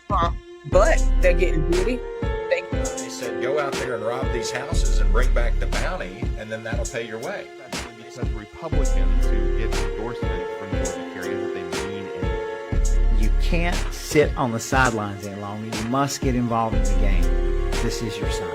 Huh? But they're getting beauty. They, He said, go out there and rob these houses and bring back the bounty, and then that'll pay your way. Because Republicans who get endorsement from Georgia carriers that they mean anything. You can't sit on the sidelines any longer. You must get involved in the game. This is your sign.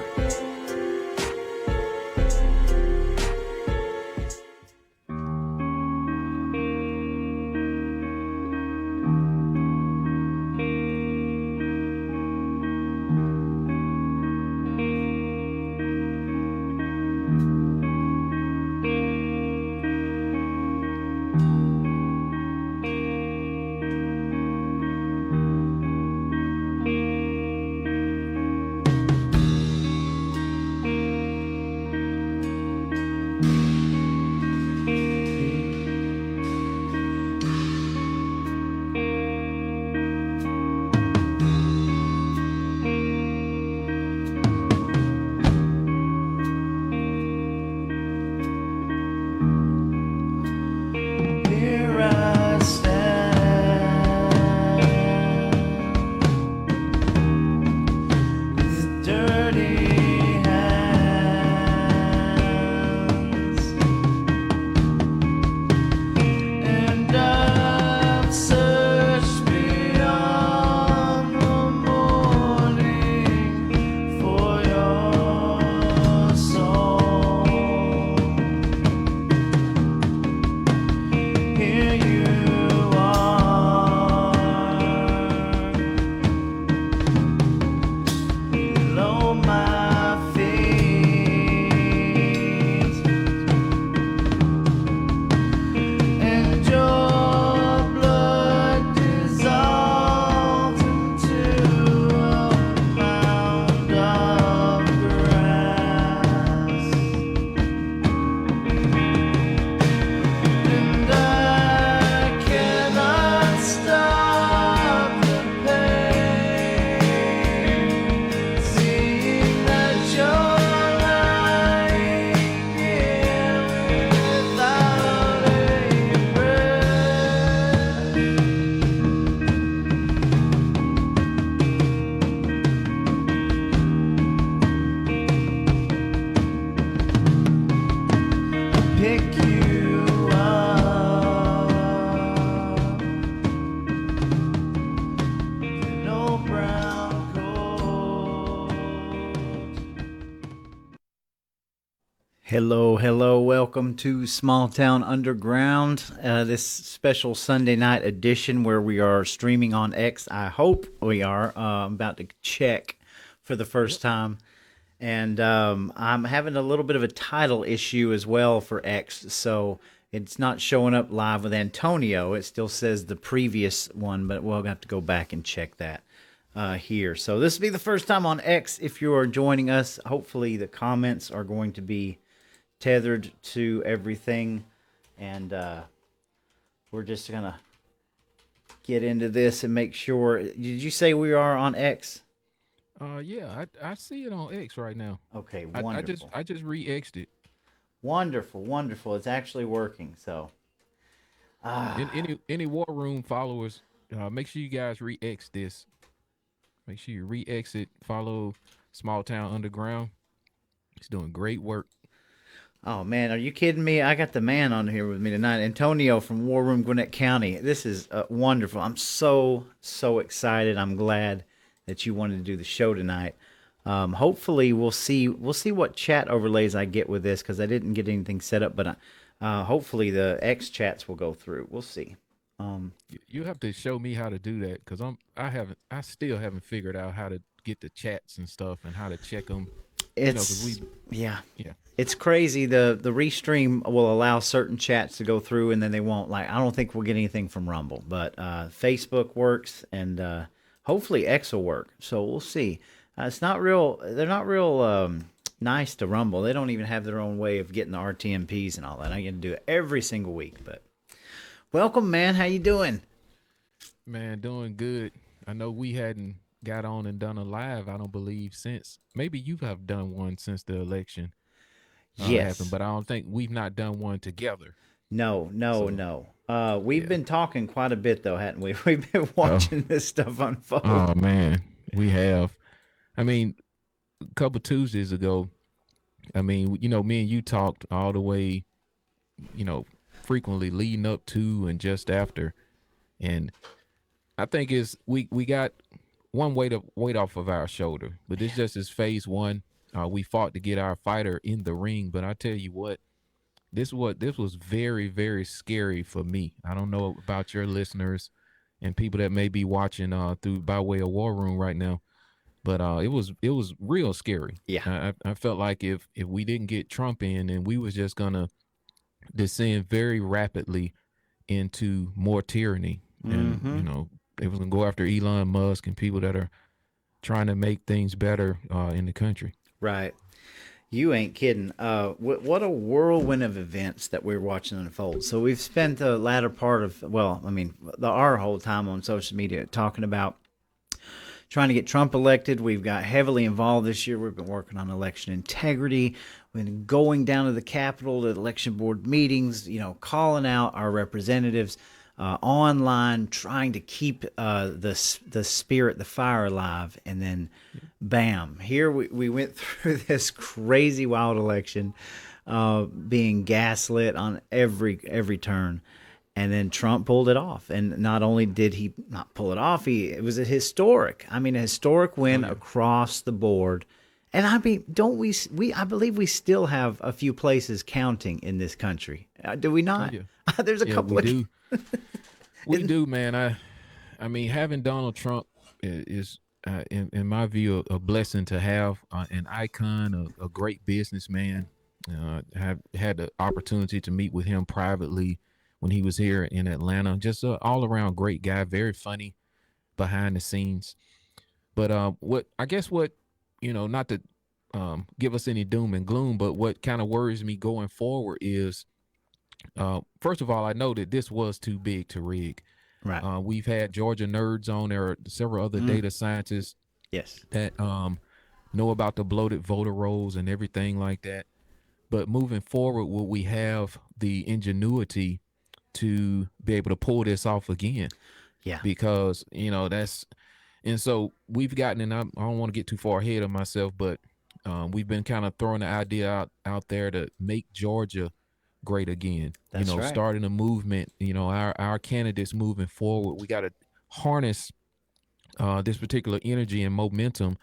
Hello, welcome to Small Town Underground, this special Sunday night edition where we are streaming on X. I hope we are. I'm about to check for the first time, and I'm having a little bit of a title issue as well for X, so it's not showing up live with Antonio. It still says the previous one, but we'll have to go back and check that here. So this will be the first time on X if you are joining us. Hopefully the comments are going to be tethered to everything, and we're just gonna get into this and make sure. Did you say we are on X? Yeah, I see it on X right now. Okay, I wonderful. I just re-X'd it. Wonderful. It's actually working. So, Any War Room followers, make sure you guys re-X this. Make sure you re-X it. Follow Small Town Underground. He's doing great work. oh man, are you kidding me? I got the man on here with me tonight, Antonio from War Room, Gwinnett County. This is wonderful. I'm so excited. I'm glad that you wanted to do the show tonight. Hopefully, we'll see what chat overlays I get with this because I didn't get anything set up. But hopefully, the X chats will go through. We'll see. You have to show me how to do that because I still haven't figured out how to get the chats and stuff and how to check them. It's yeah. Yeah. It's crazy. The restream will allow certain chats to go through, and then they won't. Like, I don't think we'll get anything from Rumble, but Facebook works, and hopefully X will work. So we'll see. It's not real. They're not real nice to Rumble. They don't even have their own way of getting the RTMPs and all that. I get to do it every single week. But welcome, man. How you doing? Man, doing good. I know we hadn't got on and done a live, I don't believe, since maybe you have done one since the election Yes. happened, but I don't think we've not done one together. No, no, So, no. We've yeah. been talking quite a bit though, hadn't we? We've been Oh, watching this stuff unfold. oh man, we have. I mean, a couple Tuesdays ago, I mean, me and you talked all the way, you know, frequently leading up to and just after. And I think is we got one weight off of our shoulder, but this just is phase one. We fought to get our fighter in the ring, but I tell you what, this was very very scary for me. I don't know about your listeners and people that may be watching through by way of War Room right now, but it was real scary. Yeah. I felt like if we didn't get Trump in, and we was just gonna descend very rapidly into more tyranny, and Mm-hmm. they was gonna go after Elon Musk and people that are trying to make things better in the country. Right. You ain't kidding. What a whirlwind of events that we're watching unfold. So we've spent the latter part of, well, I mean, our whole time on social media talking about trying to get Trump elected. We've got heavily involved this year. We've been working on election integrity. We've been going down to the Capitol, to election board meetings, calling out our representatives online, trying to keep the spirit, the fire alive. And then, bam, here we went through this crazy wild election, being gaslit on every turn. And then Trump pulled it off. And not only did he not pull it off, it was a historic win across the board. And I mean, don't I believe we still have a few places counting in this country. Do we not? Yeah. There's a Yeah, couple we of do. We do, man. I mean, having Donald Trump is in my view, a blessing to have. An icon, a great businessman. Have had the opportunity to meet with him privately when he was here in Atlanta. Just an all around great guy, very funny behind the scenes. But what not to give us any doom and gloom, but what kind of worries me going forward is, first of all, I know that this was too big to rig. right. We've had Georgia nerds on. There are several other data scientists Yes. that know about the bloated voter rolls and everything like that. But moving forward, will we have the ingenuity to be able to pull this off again? Yeah. Because and so we've gotten, and I don't want to get too far ahead of myself, but we've been kind of throwing the idea out there to make Georgia great again. That's right. Starting a movement. Our candidates moving forward. We got to harness this particular energy and momentum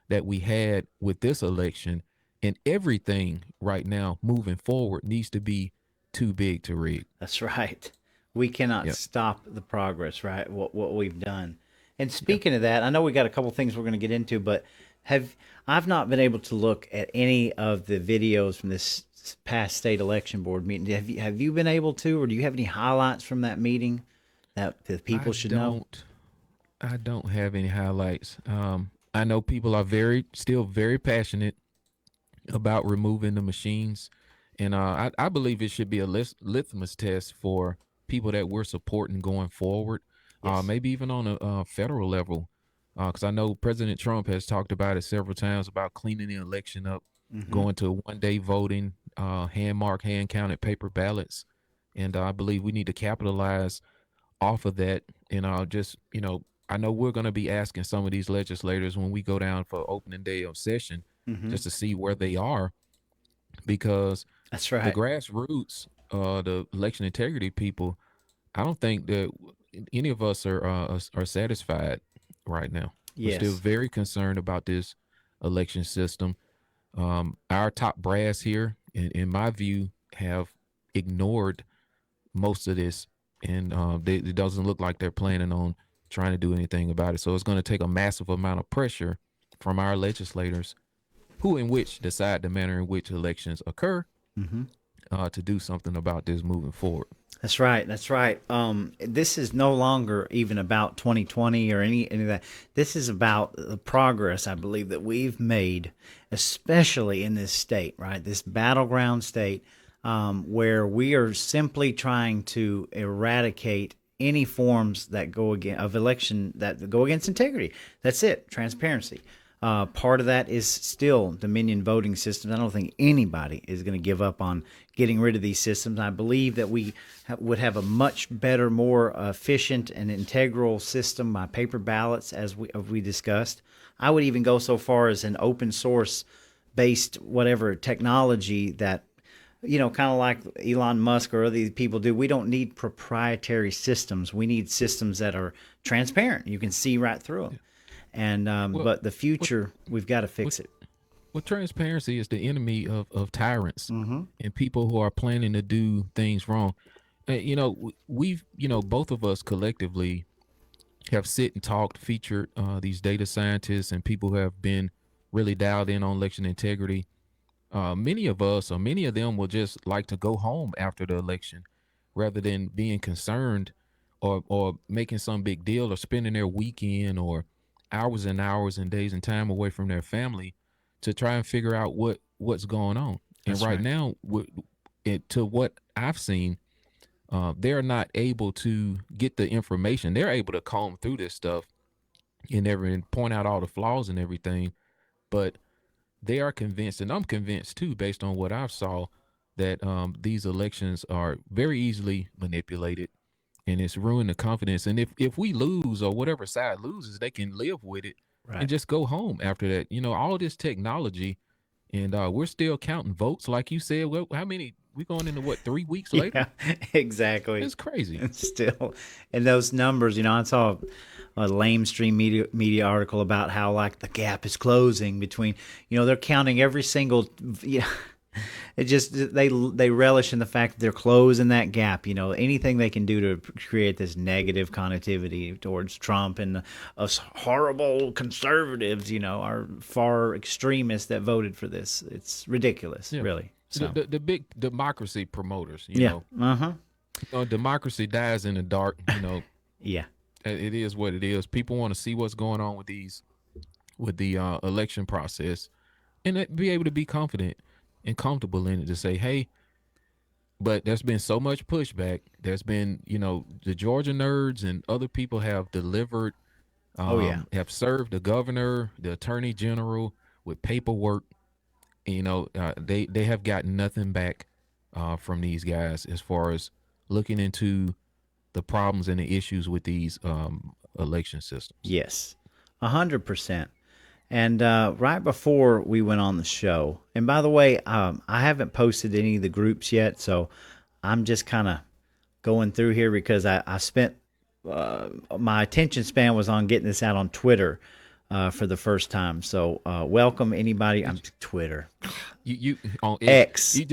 that we had with this election, and everything right now moving forward needs to be too big to rig. That's right. We cannot Yep. stop the progress, right? What we've done. And speaking of that, I know we got a couple things we're going to get into, but I've not been able to look at any of the videos from this past state election board meeting. Have you been able to, or do you have any highlights from that meeting that the people should know? I don't have any highlights. I know people are still very passionate about removing the machines, and I believe it should be a litmus test for people that we're supporting going forward. Yes. Maybe even on a federal level, because I know President Trump has talked about it several times about cleaning the election up, going to 1-day voting, hand counted paper ballots, and I believe we need to capitalize off of that. And I know we're going to be asking some of these legislators when we go down for opening day of session, just to see where they are, because That's the right. grassroots, the election integrity people, I don't think that any of us are satisfied right now. We're still Yes. very concerned about this election system. Our top brass here, in my view, have ignored most of this, and it doesn't look like they're planning on trying to do anything about it. So it's going to take a massive amount of pressure from our legislators, who in which decide the manner in which elections occur, to do something about this moving forward. That's right. That's right. This is no longer even about 2020 or any of that. This is about the progress, I believe, that we've made, especially in this state, right? This battleground state, where we are simply trying to eradicate any forms that go against of election that go against integrity. That's it. Transparency. Part of that is still Dominion voting systems. I don't think anybody is going to give up on getting rid of these systems. I believe that we would have a much better, more efficient and integral system by paper ballots, as we discussed. I would even go so far as an open source based whatever technology that, kind of like Elon Musk or other people do. We don't need proprietary systems. We need systems that are transparent. You can see right through them. And but the future, we've got to fix it. Well, transparency is the enemy of tyrants and people who are planning to do things wrong. We've, both of us collectively have sit and talked, featured these data scientists and people who have been really dialed in on election integrity. Many of us, or many of them, will just like to go home after the election rather than being concerned or making some big deal or spending their weekend or hours and hours and days and time away from their family to try and figure out what's going on. And right now, to what I've seen, they're not able to get the information. They're able to comb through this stuff and point out all the flaws and everything, but they are convinced, and I'm convinced too, based on what I've saw, that these elections are very easily manipulated, and it's ruined the confidence. And if we lose, or whatever side loses, they can live with it and just go home after that. All this technology, and we're still counting votes, like you said. Well, how many? We're going into 3 weeks later? Yeah, exactly. It's crazy. Still, and those numbers, I saw a lamestream media article about how like the gap is closing between, they're counting every single, it just, they relish in the fact that they're closing that gap. Anything they can do to create this negative connotivity towards Trump and us horrible conservatives, are far extremists that voted for this. It's ridiculous, really. So. The big democracy promoters, democracy dies in the dark. Yeah, it is what it is. People want to see what's going on with the election process, and be able to be confident and comfortable in it to say, hey. But there's been so much pushback. There's been, the Georgia nerds and other people have delivered. Have served the governor, the attorney general with paperwork. They have gotten nothing back from these guys as far as looking into the problems and the issues with these election systems. Yes, 100%. And right before we went on the show, and by the way, I haven't posted any of the groups yet, so I'm just kind of going through here because I spent my attention span was on getting this out on Twitter for the first time. So welcome anybody. I'm Twitter. You on X. We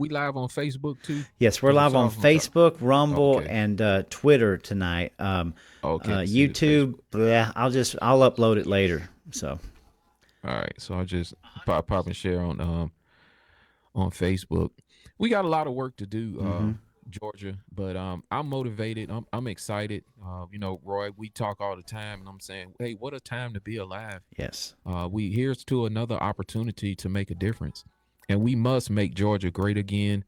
live on Facebook too? Yes, we're live on Facebook, Rumble, and Twitter tonight. YouTube, I'll upload it later. So, all right. So I'll just pop and share on Facebook. We got a lot of work to do, Georgia, but I'm motivated. I'm excited. Roy, we talk all the time, and I'm saying, hey, what a time to be alive. Yes. Here's to another opportunity to make a difference, and we must make Georgia great again.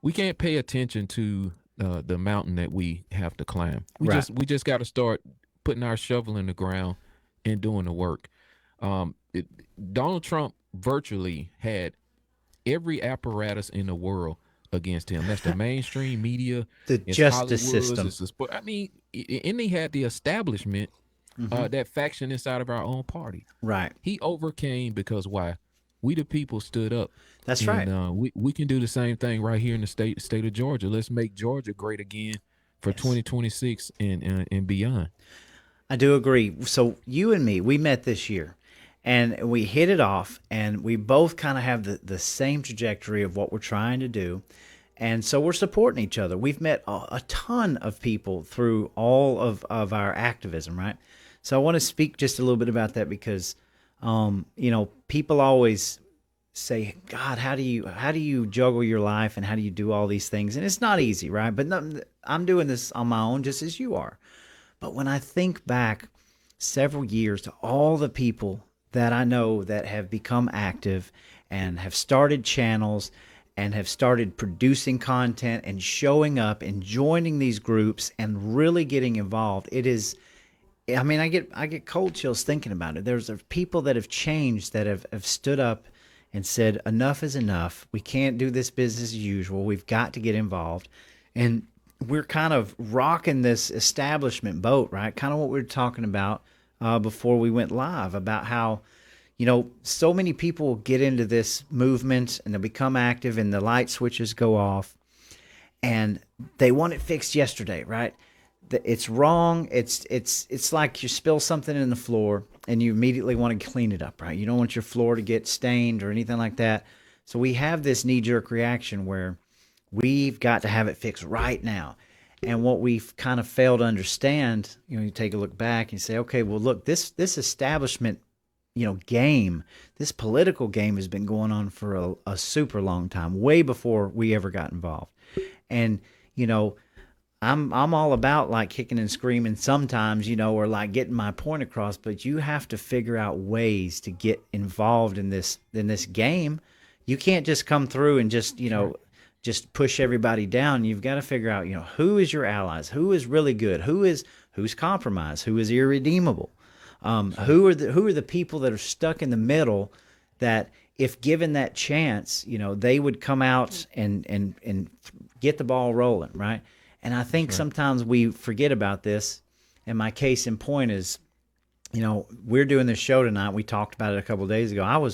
We can't pay attention to the mountain that we have to climb. We just got to start putting our shovel in the ground and doing the work. Donald Trump virtually had every apparatus in the world against him. That's the mainstream media, the justice system. And he had the establishment, that faction inside of our own party. Right. He overcame because why? We the people stood up. That's right. We can do the same thing right here in the state of Georgia. Let's make Georgia great again for 2026 and beyond. I do agree. So you and me, we met this year, and we hit it off, and we both kind of have the same trajectory of what we're trying to do. And so we're supporting each other. We've met a ton of people through all of our activism, right? So I want to speak just a little bit about that because, people always say, God, how do you juggle your life and how do you do all these things? And it's not easy, right? But I'm doing this on my own just as you are. But when I think back several years to all the people that I know that have become active and have started channels and have started producing content and showing up and joining these groups and really getting involved, it is I mean, I get cold chills thinking about it. There's people that have changed, that have stood up and said, enough is enough. We can't do this business as usual. We've got to get involved. And we're kind of rocking this establishment boat, right? Kind of what we were talking about before we went live, about how, so many people get into this movement and they become active and the light switches go off and they want it fixed yesterday, right? It's wrong. It's like you spill something in the floor and you immediately want to clean it up, right? You don't want your floor to get stained or anything like that. So we have this knee-jerk reaction where we've got to have it fixed right now. And what we've kind of failed to understand, you take a look back and say, okay, well, look, this establishment, game, this political game has been going on for a super long time, way before we ever got involved. And, I'm all about like kicking and screaming sometimes, or like getting my point across, but you have to figure out ways to get involved in this game. You can't just come through and just push everybody down. You've got to figure out, who is your allies, who is really good, who's compromised, who is irredeemable, who are the people that are stuck in the middle that if given that chance, they would come out and get the ball rolling, right? And I think sometimes we forget about this. And my case in point is, we're doing this show tonight. We talked about it a couple of days ago.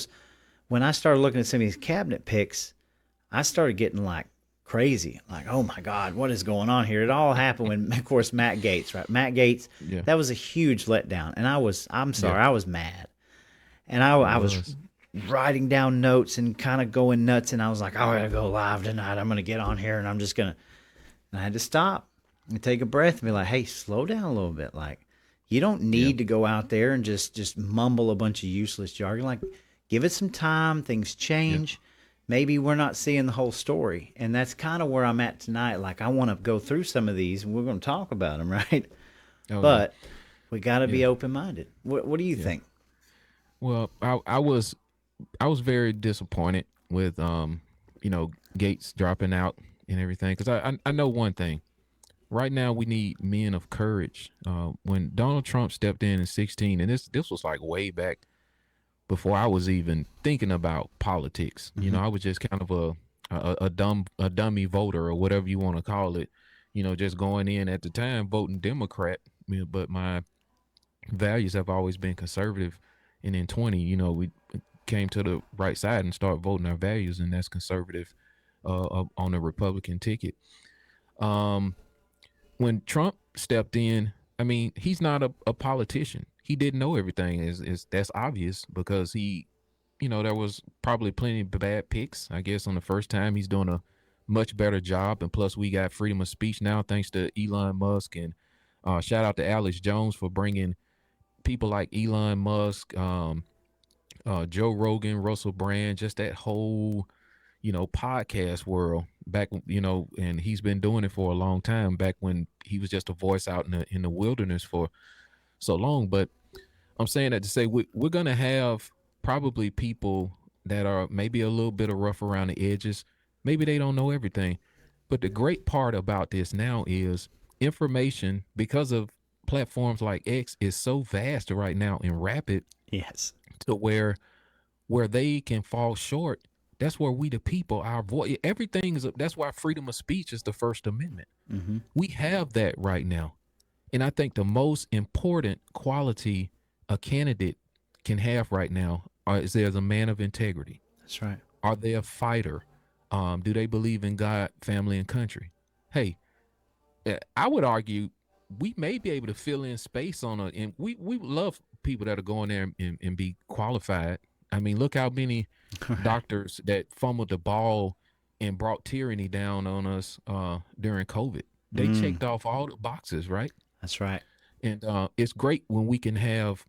When I started looking at some of these cabinet picks, I started getting like crazy. Like, oh my God, what is going on here? It all happened when, of course, Matt Gaetz, right? Matt Gaetz, that was a huge letdown. And I was mad. And I was writing down notes and kind of going nuts. And I was like, I gotta go live tonight. I'm going to get on here and I'm just going to. And I had to stop and take a breath and be like, hey, slow down a little bit. Like, you don't need to go out there and just mumble a bunch of useless jargon. Like, give it some time. Things change. Maybe we're not seeing the whole story. And that's kind of where I'm at tonight. Like, I want to go through some of these and we're going to talk about them, right? But we got to be open-minded. What do you think? Well, I was very disappointed with, Gates dropping out and everything, because I know one thing. Right now, we need men of courage. When Donald Trump stepped in 2016, and this was like way back before I was even thinking about politics. I was just kind of a dummy voter or whatever you want to call it. Just going in at the time voting Democrat. But my values have always been conservative. And in 20, we came to the right side and started voting our values, and that's conservative. On the Republican ticket. When Trump stepped in, I mean, he's not a politician. He didn't know everything. That's obvious because there was probably plenty of bad picks. I guess on the first time he's doing a much better job, and plus we got freedom of speech now thanks to Elon Musk, and shout out to Alex Jones for bringing people like Elon Musk, Joe Rogan, Russell Brand, just that whole podcast world back, and he's been doing it for a long time, back when he was just a voice out in the wilderness for so long. But I'm saying that to say we're going to have probably people that are maybe a little bit of rough around the edges. Maybe they don't know everything. But the great part about this now is information, because of platforms like X, is so vast right now and rapid. Yes. To where they can fall short. That's where we, the people, our voice, everything is. That's why freedom of speech is the First Amendment. Mm-hmm. We have that right now. And I think the most important quality a candidate can have right now is there's a man of integrity. That's right. Are they a fighter? Do they believe in God, family, and country? Hey, I would argue we may be able to fill in space and we love people that are going there and be qualified. I mean, look how many doctors that fumbled the ball and brought tyranny down on us during COVID. They checked off all the boxes, right? That's right. And it's great when we can have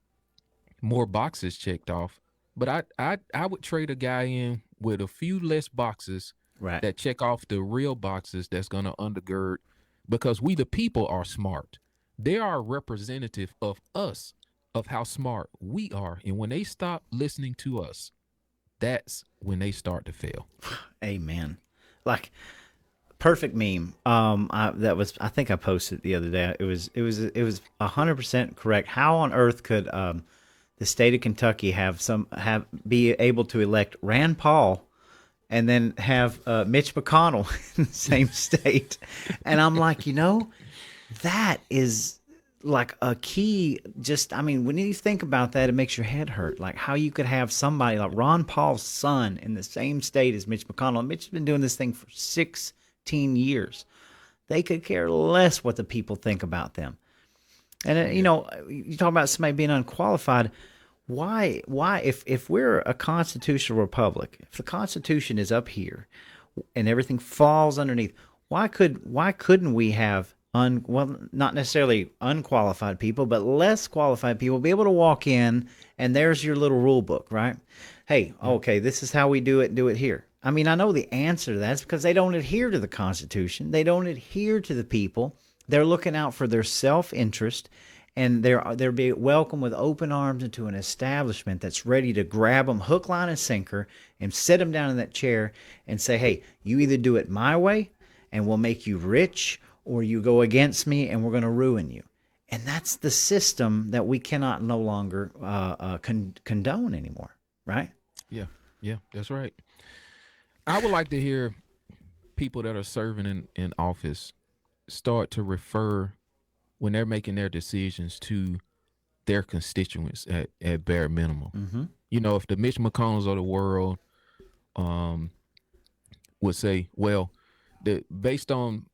more boxes checked off. But I would trade a guy in with a few less boxes that check off the real boxes that's going to undergird, because we, the people, are smart. They are a representative of us, of how smart we are. And when they stop listening to us, that's when they start to fail. Amen. Like, perfect meme. I think I posted it the other day. It was 100% correct. How on earth could the state of Kentucky be able to elect Rand Paul and then have Mitch McConnell in the same state? And I'm like, that is like a key. When you think about that, it makes your head hurt. Like how you could have somebody like Ron Paul's son in the same state as Mitch McConnell. Mitch has been doing this thing for 16 years. They could care less what the people think about them. And you talk about somebody being unqualified. Why if we're a constitutional republic, if the Constitution is up here and everything falls underneath, why couldn't we have not necessarily unqualified people, but less qualified people be able to walk in and there's your little rule book, right? Hey, okay, this is how we do it here. I mean, I know the answer to that is because they don't adhere to the Constitution. They don't adhere to the people. They're looking out for their self-interest, and they're being welcomed with open arms into an establishment that's ready to grab them hook, line, and sinker and sit them down in that chair and say, hey, you either do it my way and we'll make you rich, or you go against me and we're going to ruin you. And that's the system that we cannot no longer condone anymore, right? Yeah, that's right. I would like to hear people that are serving in office start to refer, when they're making their decisions, to their constituents at bare minimum. Mm-hmm. If the Mitch McConnells of the world would say, well, based on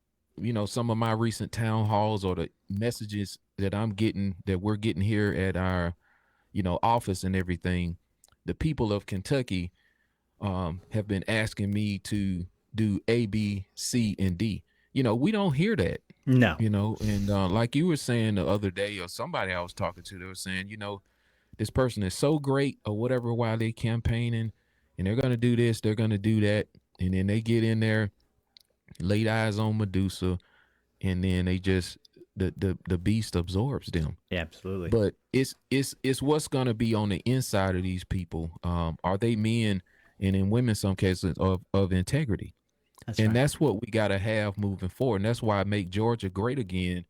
some of my recent town halls or the messages that we're getting here at our office and everything, the people of Kentucky have been asking me to do A, B, C, and D. We don't hear that. No. And like you were saying the other day, or somebody I was talking to, they were saying, this person is so great or whatever while they campaigning, and they're going to do this, they're going to do that. And then they get in there, laid eyes on Medusa, and then they just, the beast absorbs them. Yeah, absolutely. But it's what's going to be on the inside of these people. Are they men, and in women, some cases, of integrity? That's what we got to have moving forward. And that's why I make Georgia great again.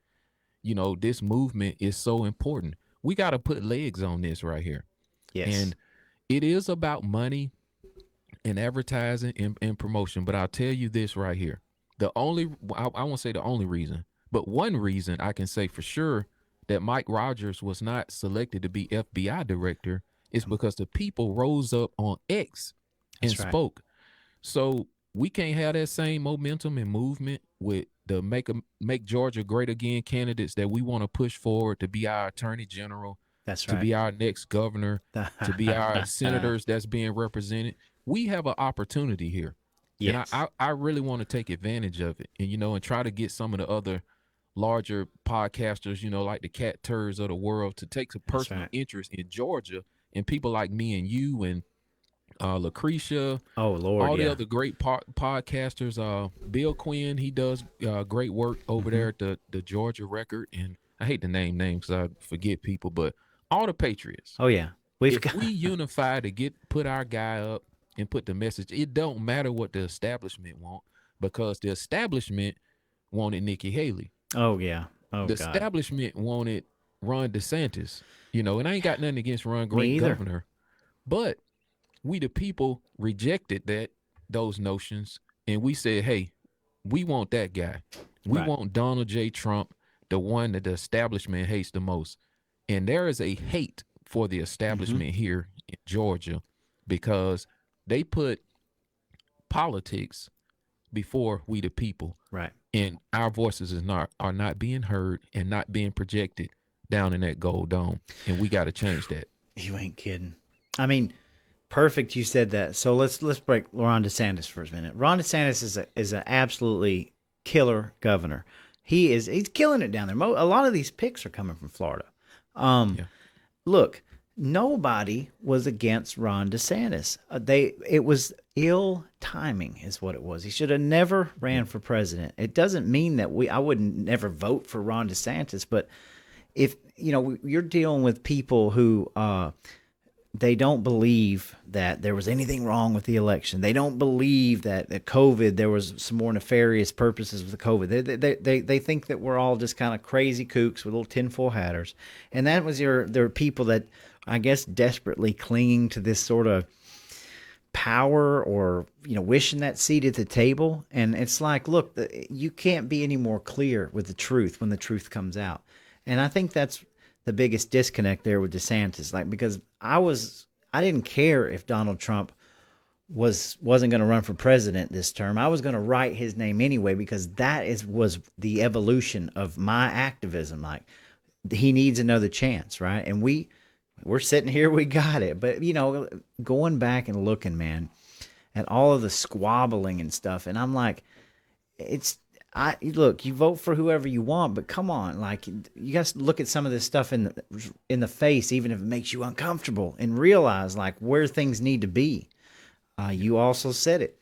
This movement is so important. We got to put legs on this right here. Yes. And it is about money and advertising and promotion. But I'll tell you this right here. I won't say the only reason, but one reason I can say for sure that Mike Rogers was not selected to be FBI director is because the people rose up on X and spoke. So we can't have that same momentum and movement with the make Georgia great again candidates that we want to push forward to be our attorney general, to be our next governor, to be our senators that's being represented. We have an opportunity here. Yes. And I really want to take advantage of it, and try to get some of the other larger podcasters, like the Cat Turds of the world, to take some personal interest in Georgia, and people like me and you and Lucretia, all the other great podcasters. Bill Quinn, he does great work over there at the Georgia Record, and I hate to name names because I forget people, but all the patriots. Oh yeah, we unify to put our guy up and put the message. It don't matter what the establishment want, because the establishment wanted Nikki Haley. Oh yeah. The establishment wanted Ron DeSantis. And I ain't got nothing against Ron, great governor, but we the people rejected those notions, and we said, hey, we want that guy. We want Donald J. Trump, the one that the establishment hates the most. And there is a hate for the establishment here in Georgia because they put politics before we the people. Right. And our voices are not being heard and not being projected down in that gold dome. And we got to change that. You ain't kidding. I mean, perfect. You said that. So let's break Ron DeSantis for a minute. Ron DeSantis is an absolutely killer governor. He's killing it down there. A lot of these picks are coming from Florida. Look, nobody was against Ron DeSantis. It was ill timing is what it was. He should have never ran for president. It doesn't mean that I wouldn't never vote for Ron DeSantis, but if you're dealing with people who they don't believe that there was anything wrong with the election. They don't believe that COVID, there was some more nefarious purposes with the COVID. They think that we're all just kind of crazy kooks with little tinfoil hatters. And that was there are people that, I guess, desperately clinging to this sort of power or, wishing that seat at the table. And it's like, look, you can't be any more clear with the truth when the truth comes out. And I think that's the biggest disconnect there with DeSantis, because I didn't care if Donald Trump wasn't going to run for president this term. I was going to write his name anyway, because was the evolution of my activism. Like, he needs another chance, right? And we're sitting here, we got it. But going back and looking, man, at all of the squabbling and stuff, and I'm like, look, you vote for whoever you want, but come on, like, you guys look at some of this stuff in the face, even if it makes you uncomfortable, and realize like where things need to be. You also said it.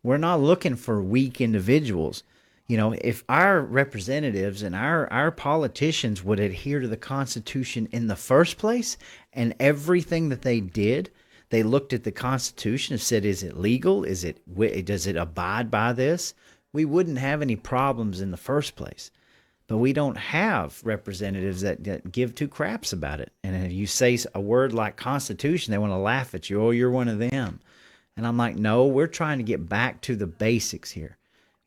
We're not looking for weak individuals. If our representatives and our politicians would adhere to the Constitution in the first place, and everything that they did, they looked at the Constitution and said, is it legal? Does it abide by this? We wouldn't have any problems in the first place. But we don't have representatives that give two craps about it. And if you say a word like Constitution, they want to laugh at you. Oh, you're one of them. And I'm like, no, we're trying to get back to the basics here.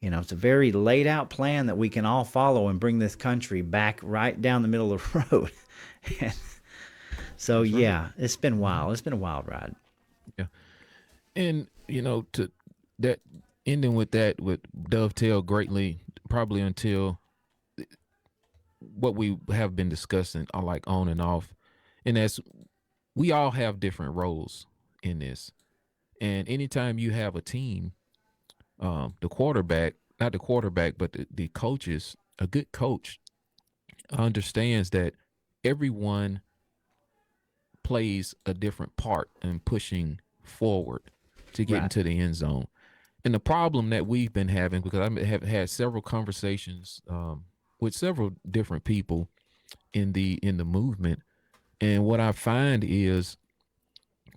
It's a very laid out plan that we can all follow and bring this country back right down the middle of the road. So, yeah, it's been wild. It's been a wild ride. Yeah. And, to that, ending with that would dovetail greatly, probably until what we have been discussing, like on and off. And that's, we all have different roles in this. And anytime you have a team, the quarterback, not the quarterback, but the coaches, a good coach understands that everyone plays a different part in pushing forward to get into the end zone. And the problem that we've been having, because I have had several conversations with several different people in the movement, and what I find is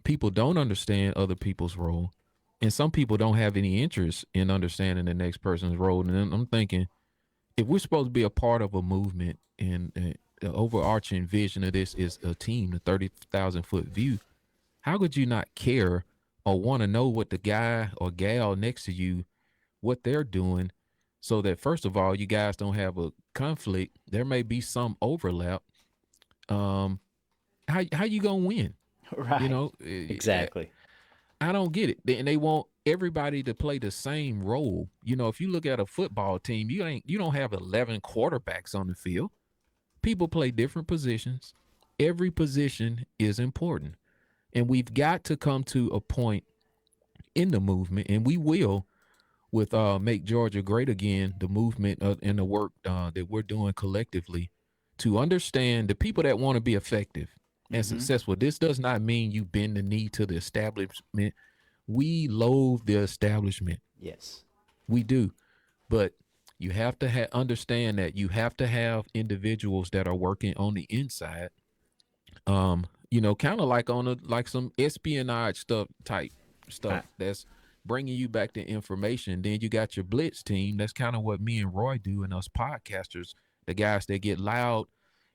people don't understand other people's role, and some people don't have any interest in understanding the next person's role. And then I'm thinking, if we're supposed to be a part of a movement, and the overarching vision of this is a team, the 30,000-foot view, how could you not care or want to know what the guy or gal next to you, what they're doing, so that first of all, you guys don't have a conflict. There may be some overlap. How you gonna win? Right. Exactly. I don't get it. And they want everybody to play the same role. If you look at a football team, you don't have 11 quarterbacks on the field. People play different positions. Every position is important. And we've got to come to a point in the movement, and we will, with Make Georgia Great Again, the movement and the work that we're doing collectively, to understand the people that want to be effective and successful. This does not mean you bend the knee to the establishment. We loathe the establishment. Yes, we do. But you have to understand that you have to have individuals that are working on the inside. Kind of like like some espionage type stuff that's bringing you back the information. Then you got your blitz team. That's kind of what me and Roy do, and us podcasters, the guys that get loud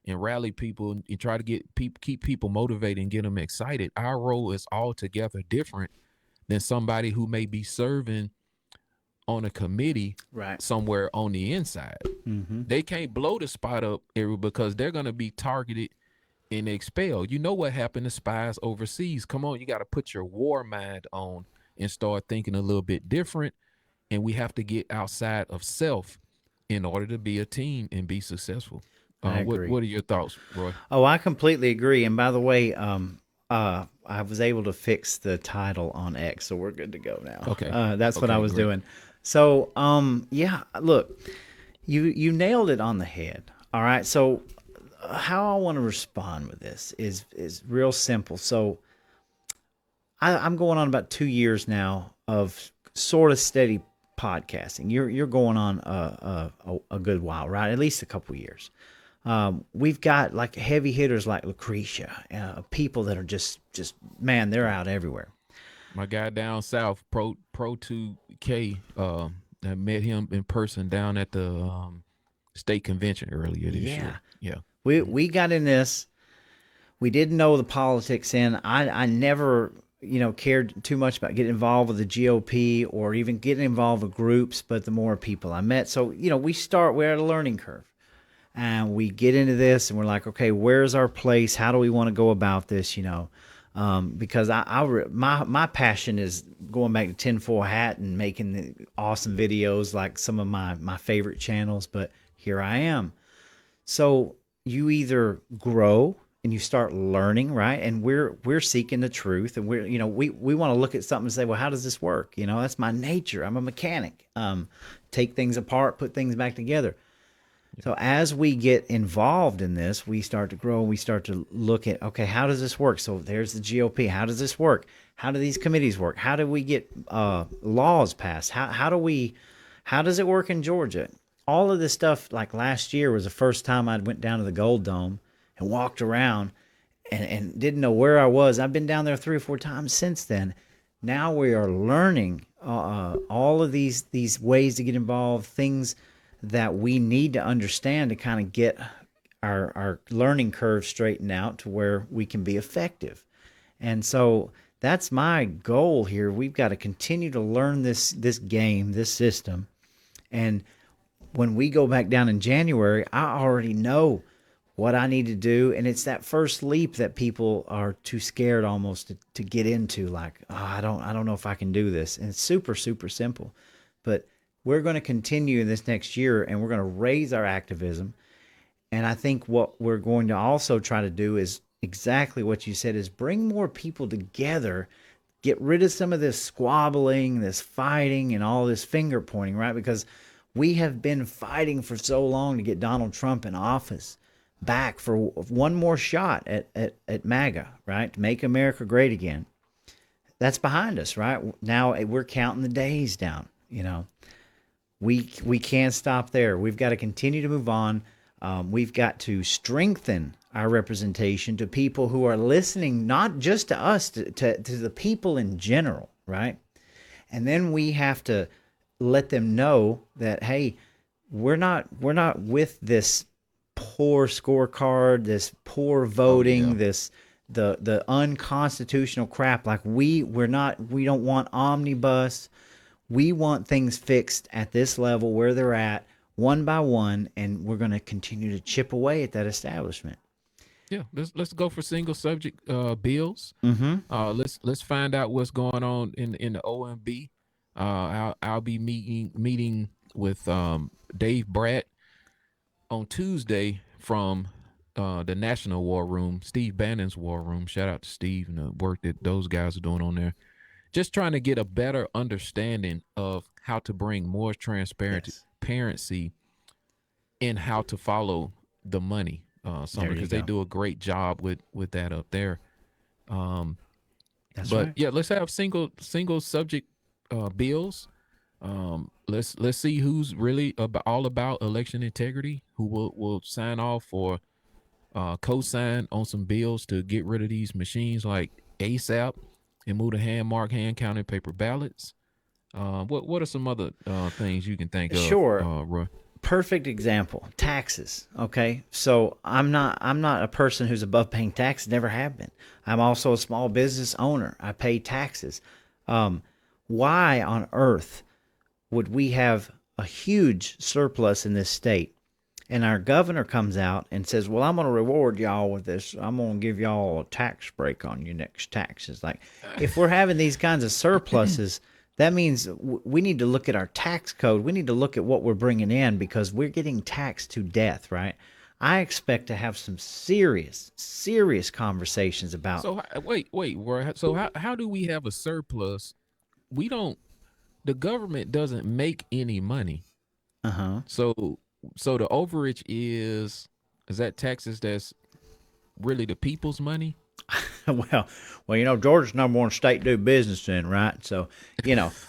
and rally people and try to keep people motivated and get them excited. Our role is altogether different than somebody who may be serving on a committee somewhere on the inside. They can't blow the spot up because they're going to be targeted and expelled. You know what happened to spies overseas. Come on, you got to put your war mind on and start thinking a little bit different. And we have to get outside of self in order to be a team and be successful. I agree. What are your thoughts, Roy? Oh, I completely agree. And by the way, I was able to fix the title on X, so we're good to go now. Okay. That's what I was doing. So, yeah, look, you nailed it on the head. All right. So how I want to respond with this is real simple. So I'm going on about 2 years now of sort of steady podcasting. You're going on a good while, right? At least a couple years. We've got like heavy hitters like Lucretia, people that are just man, they're out everywhere. My guy down south, Pro 2K, I met him in person down at the state convention earlier this Yeah, year. Yeah. we got in this. We didn't know the politics in. I never, cared too much about getting involved with the GOP or even getting involved with groups, but the more people I met. So, we're at a learning curve. And we get into this and we're like, okay, where's our place? How do we want to go about this? Because my passion is going back to tinfoil hat and making the awesome videos like some of my favorite channels. But here I am. So you either grow and you start learning, right? And we're seeking the truth, and we want to look at something and say, well, how does this work? That's my nature. I'm a mechanic. Take things apart, put things back together. So as we get involved in this, we start to grow and we start to look at, okay, how does this work? So there's the GOP. How does this work? How do these committees work? How do we get laws passed? How does it work in Georgia? All of this stuff, like last year was the first time I went down to the Gold Dome and walked around and didn't know where I was. I've been down there 3 or 4 times since then. Now we are learning all of these ways to get involved, things that we need to understand to kind of get our learning curve straightened out to where we can be effective. And so that's my goal here. We've got to continue to learn this game, this system. And when we go back down in January, I already know what I need to do. And it's that first leap that people are too scared almost to get into, like, oh, I don't know if I can do this. And it's super, super simple. But we're going to continue this next year and we're going to raise our activism. And I think what we're going to also try to do is exactly what you said, is bring more people together, get rid of some of this squabbling, this fighting, and all this finger pointing, right? Because we have been fighting for so long to get Donald Trump in office back for one more shot at MAGA, right? To make America great again. That's behind us, right? Now we're counting the days down, We can't stop there. We've got to continue to move on. We've got to strengthen our representation to people who are listening, not just to us, to the people in general, right? And then we have to let them know that, hey, we're not with this poor scorecard, this poor voting, this the unconstitutional crap. Like we don't want omnibus. We want things fixed at this level where they're at, one by one, and we're going to continue to chip away at that establishment. Yeah, let's go for single subject bills. Mm-hmm. Let's find out what's going on in the OMB. I'll be meeting with Dave Bratt on Tuesday from the National War Room, Steve Bannon's War Room. Shout out to Steve and the work that those guys are doing on there. Just trying to get a better understanding of how to bring more transparency in how to follow the money. Because they do a great job with that up there. That's but right. yeah, let's have single subject bills. Let's see who's really all about election integrity, who will sign off or co-sign on some bills to get rid of these machines like ASAP and move to hand counted paper ballots. What are some other things you can think of? Sure. Roy? Perfect example. Taxes. Okay. So I'm not a person who's above paying taxes, never have been. I'm also a small business owner. I pay taxes. Why on earth would we have a huge surplus in this state and our governor comes out and says, well, I'm going to reward y'all with this. I'm going to give y'all a tax break on your next taxes. Like, if we're having these kinds of surpluses, that means we need to look at our tax code. We need to look at what we're bringing in because we're getting taxed to death, right? I expect to have some serious conversations about. So wait, Roy. So how do we have a surplus? The government doesn't make any money. So the overage is that taxes that's really the people's money? Well, Georgia's number one state to do business in, right? So,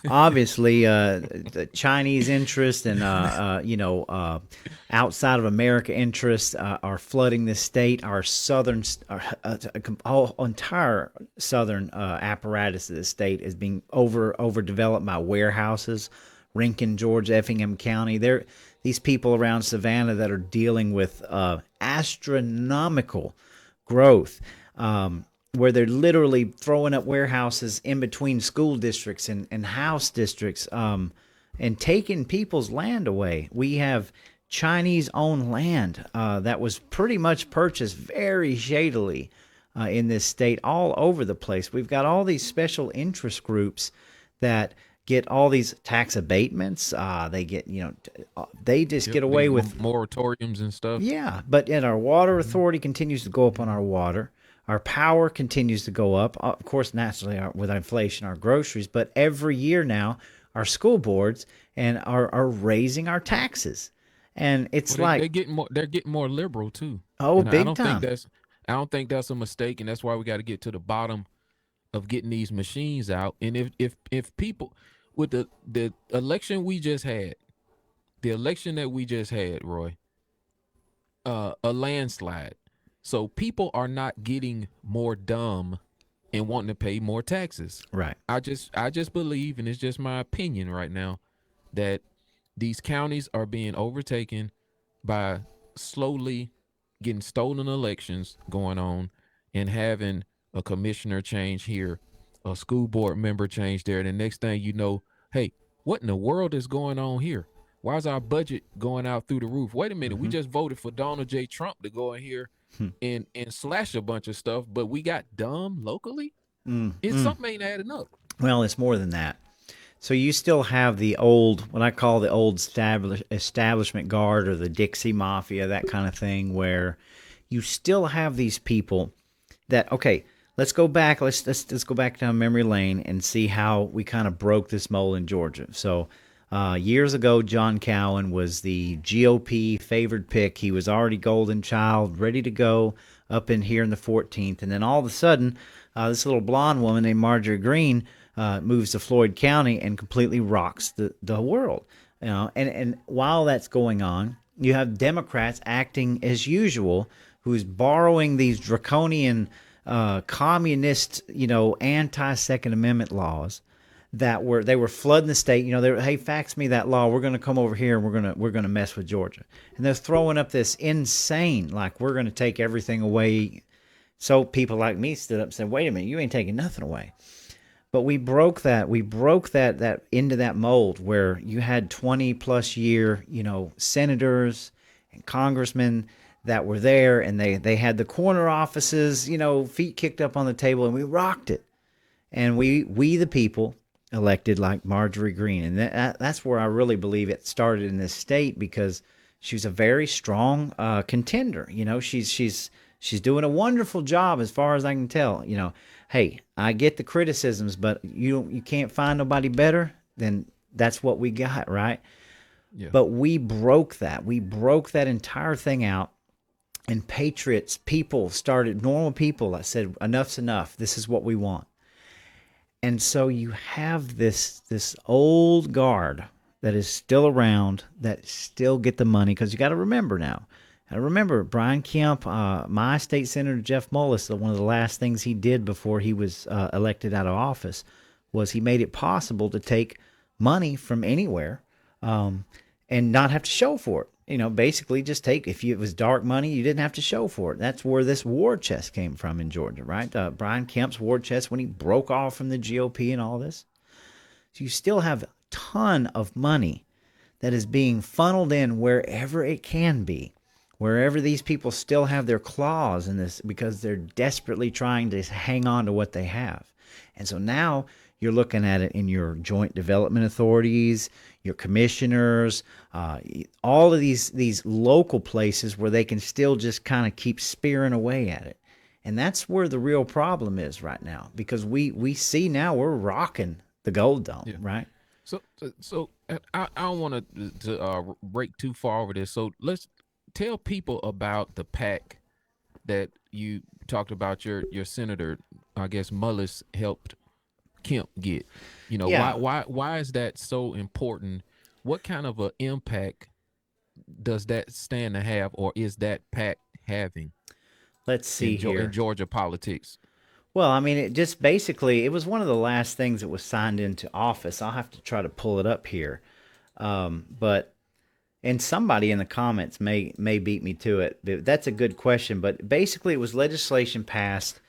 obviously, the Chinese interest and outside of America interests are flooding this state. Our southern, whole entire southern apparatus of the state is being overdeveloped by warehouses. Lincoln, George, Effingham County. These people around Savannah that are dealing with astronomical growth, where they're literally throwing up warehouses in between school districts and house districts, and taking people's land away. We have Chinese-owned land that was pretty much purchased very shadily in this state all over the place. We've got all these special interest groups that get all these tax abatements. They get, they just get away with moratoriums and stuff. Yeah, but yet our water authority continues to go up on our water. Our power continues to go up. Of course, naturally, with inflation, our groceries. But every year now, our school boards are raising our taxes, and it's they're getting more liberal too. Oh, and big I time. don't think that's a mistake, and that's why we got to get to the bottom of getting these machines out. And if people with the election we just had, Roy, a landslide. So people are not getting more dumb and wanting to pay more taxes. Right. I just believe, and it's just my opinion right now, that these counties are being overtaken by slowly getting stolen elections going on and having a commissioner change here, a school board member change there. And the next thing you know, hey, what in the world is going on here? Why is our budget going out through the roof? Wait a minute, we just voted for Donald J. Trump to go in here and slash a bunch of stuff, but we got dumb locally? Something ain't adding up. Well, it's more than that. So you still have the old, what I call the old establishment guard or the Dixie Mafia, that kind of thing, where you still have these people that, okay, let's go back. Let's go back down memory lane and see how we kind of broke this mold in Georgia. So years ago, John Cowan was the GOP favored pick. He was already golden child, ready to go up in here in the 14th. And then all of a sudden, this little blonde woman named Marjorie Greene moves to Floyd County and completely rocks the world. And while that's going on, you have Democrats acting as usual, who's borrowing these draconian communist, anti-Second Amendment laws that they were flooding the state. Hey, fax me that law. We're going to come over here and we're going to mess with Georgia. And they're throwing up this insane, like, we're going to take everything away. So people like me stood up and said, wait a minute, you ain't taking nothing away. But we broke that. We broke that into that mold where you had 20 plus year, senators and congressmen that were there, and they had the corner offices, feet kicked up on the table, and we rocked it. And we the people elected like Marjorie Greene, and that's where I really believe it started in this state, because she's a very strong contender. She's doing a wonderful job as far as I can tell. Hey, I get the criticisms, but you can't find nobody better, then that's what we got, right? Yeah. But we broke that. We broke that entire thing out. And patriots, normal people that said, enough's enough. This is what we want. And so you have this old guard that is still around, that still get the money, because you got to remember now. I remember Brian Kemp, my state senator Jeff Mullis, one of the last things he did before he was elected out of office was he made it possible to take money from anywhere and not have to show for it. Basically just if it was dark money, you didn't have to show for it. That's where this war chest came from in Georgia, right? Brian Kemp's war chest when he broke off from the GOP and all this. So you still have a ton of money that is being funneled in wherever it can be, wherever these people still have their claws in this, because they're desperately trying to hang on to what they have. And so now you're looking at it in your joint development authorities, your commissioners, all of these local places where they can still just kind of keep spearing away at it. And that's where the real problem is right now, because we see now we're rocking the gold dome, right? So I don't want to break too far over this. So let's tell people about the PAC that you talked about your senator, I guess Mullis helped Kemp get. You know, Yeah. why is that so important? What kind of an impact does that stand to have, or is that PAC having Let's see here. in Georgia politics? Well, I mean, it just basically, it was one of the last things that was signed into office. I'll have to try to pull it up here. But, and somebody in the comments may beat me to it. That's a good question. But basically, it was legislation passed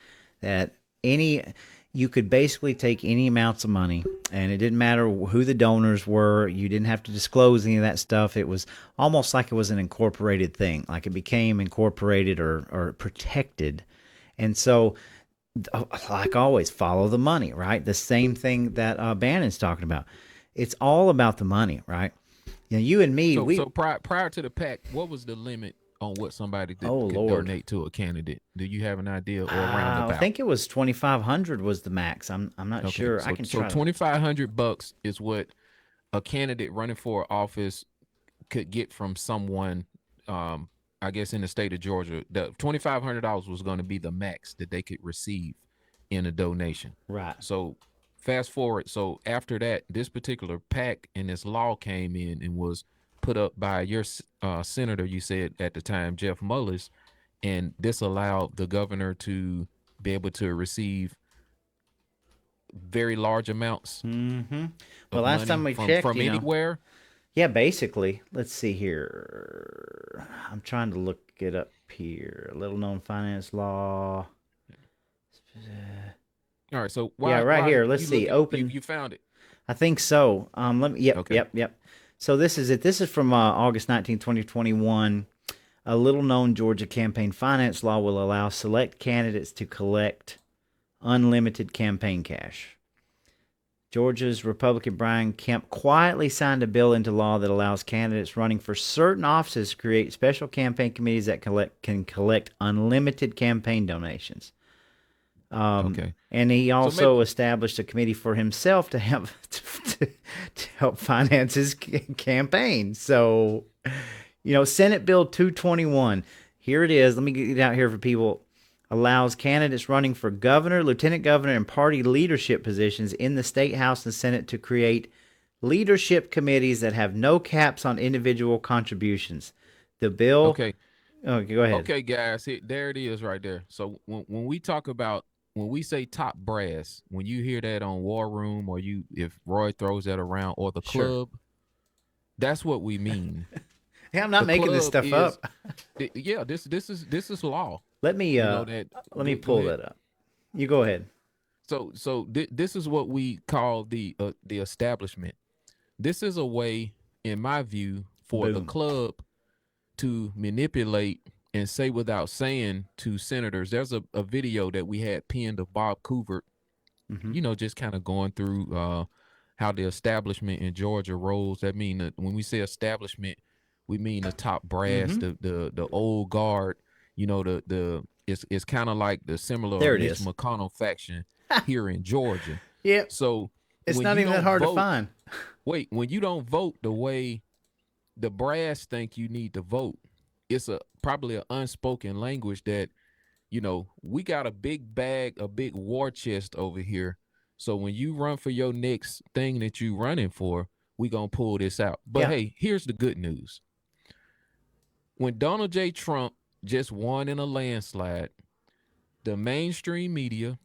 that you could basically take any amounts of money, and it didn't matter who the donors were. You didn't have to disclose any of that stuff. It was almost like it was an incorporated thing, like it became incorporated or protected. And so, like always, follow the money, right? The same thing that Bannon's talking about. It's all about the money, right? You know, you and me, So prior to the PAC, what was the limit on what somebody could donate to a candidate? Do you have an idea or roundabout? I think it was 2,500 was the max. I'm not sure. So, I can try. So $2,500 is what a candidate running for office could get from someone. I guess in the state of Georgia, the $2,500 was going to be the max that they could receive in a donation. Right. So fast forward. So after that, this particular PAC and this law came in and was put up by your senator, you said at the time, Jeff Mullis, and this allowed the governor to be able to receive very large amounts. Mm-hmm. Well, last time we from, checked, from anywhere. Yeah, basically. Let's see here. I'm trying to look it up here. Little known finance law. All right, so right here. Let's see. Open. You found it. I think so. Let me. Yep. Okay. Yep. So this is it. This is from August 19, 2021. A little known Georgia campaign finance law will allow select candidates to collect unlimited campaign cash. Georgia's Republican Brian Kemp quietly signed a bill into law that allows candidates running for certain offices to create special campaign committees that can collect unlimited campaign donations. Okay. And he also established a committee for himself to help to help finance his campaign. So, Senate Bill 221. Here it is. Let me get it out here for people. Allows candidates running for governor, lieutenant governor, and party leadership positions in the state house and senate to create leadership committees that have no caps on individual contributions. The bill. Okay. Go ahead. Okay, guys. There it is right there. So when we say top brass, when you hear that on War Room or if Roy throws that around or the club, that's what we mean. Yeah, I'm not making this stuff up. Yeah, this is law. Let me pull that up. You go ahead. So this is what we call the establishment. This is a way, in my view, for the club to manipulate and say without saying to senators. There's a video that we had pinned of Bob Couvert, just kind of going through how the establishment in Georgia rolls. That mean that when we say establishment, we mean the top brass, the old guard. It's kind of like the similar Mitch McConnell faction here in Georgia. Yeah. So it's not even that hard to find. Wait, when you don't vote the way the brass think you need to vote, it's probably an unspoken language that, we got a big bag, a big war chest over here. So when you run for your next thing that you running for, we gonna pull this out. But hey, here's the good news. When Donald J. Trump just won in a landslide, the mainstream media,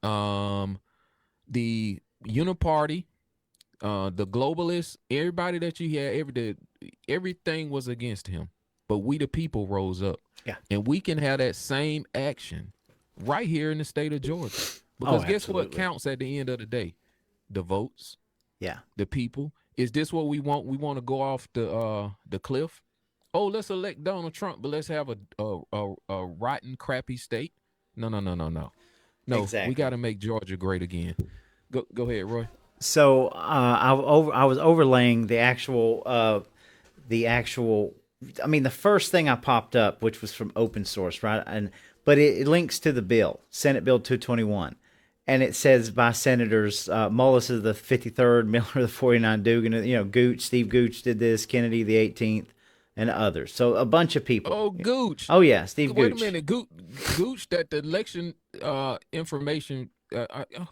the Uniparty, the globalists, everybody that you had, everything was against him. But we the people rose up. Yeah. And we can have that same action right here in the state of Georgia. Because guess what counts at the end of the day? The votes. Yeah. The people. Is this what we want? We want to go off the cliff? Oh, let's elect Donald Trump, but let's have a rotten, crappy state. No. Exactly. We got to make Georgia great again. Go ahead, Roy. So I was overlaying the actual. I mean, the first thing I popped up, which was from open source, right? But it links to the bill, Senate Bill 221, and it says by Senators Mullis is the 53rd, Miller the 49th, Dugan, Gooch, Steve Gooch did this, Kennedy the 18th. and others. So a bunch of people. Oh, Gooch. Oh yeah, Steve Wait Gooch. a minute, Gooch. That the election information.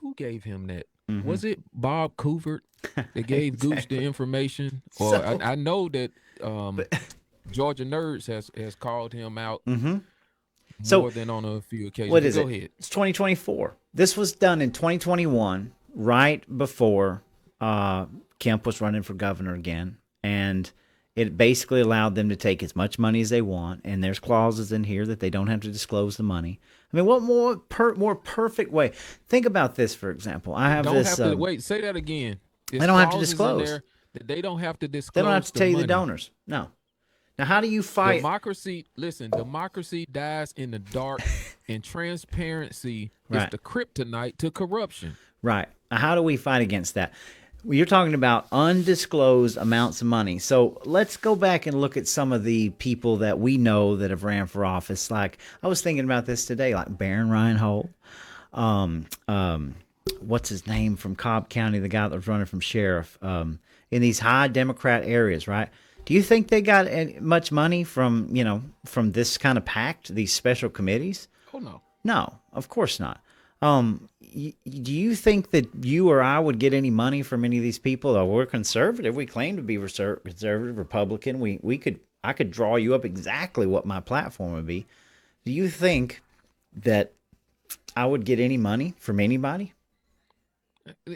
Who gave him that? Was it Bob Couvert that gave Gooch the information? Or So- I know that Georgia Nerds has called him out So, more than on a few occasions. What is Go it? ahead. It's 2024. This was done in 2021, right before Kemp was running for governor again, and it basically allowed them to take as much money as they want. And there's clauses in here that they don't have to disclose the money. I mean, what more perfect way? Think about this, for example. I have Don't this. have to wait. Say that again. They don't have to disclose. They don't have to disclose. They don't have to tell you the money. donors. No. Now, how do you fight? Democracy, listen, democracy dies in the dark, and transparency is Right. the kryptonite to corruption. Right. Now, how do we fight against that? Well, you're talking about undisclosed amounts of money. So let's go back and look at some of the people that we know that have ran for office. Like, I was thinking about this today, like Baron Reinhold. What's his name from Cobb County, the guy that was running from sheriff, in these high Democrat areas, right? Do you think they got much money from this kind of pact, these special committees? Oh no. No, of course not. Do you think that you or I would get any money from any of these people? Oh, we're conservative. We claim to be conservative, Republican. I could draw you up exactly what my platform would be. Do you think that I would get any money from anybody?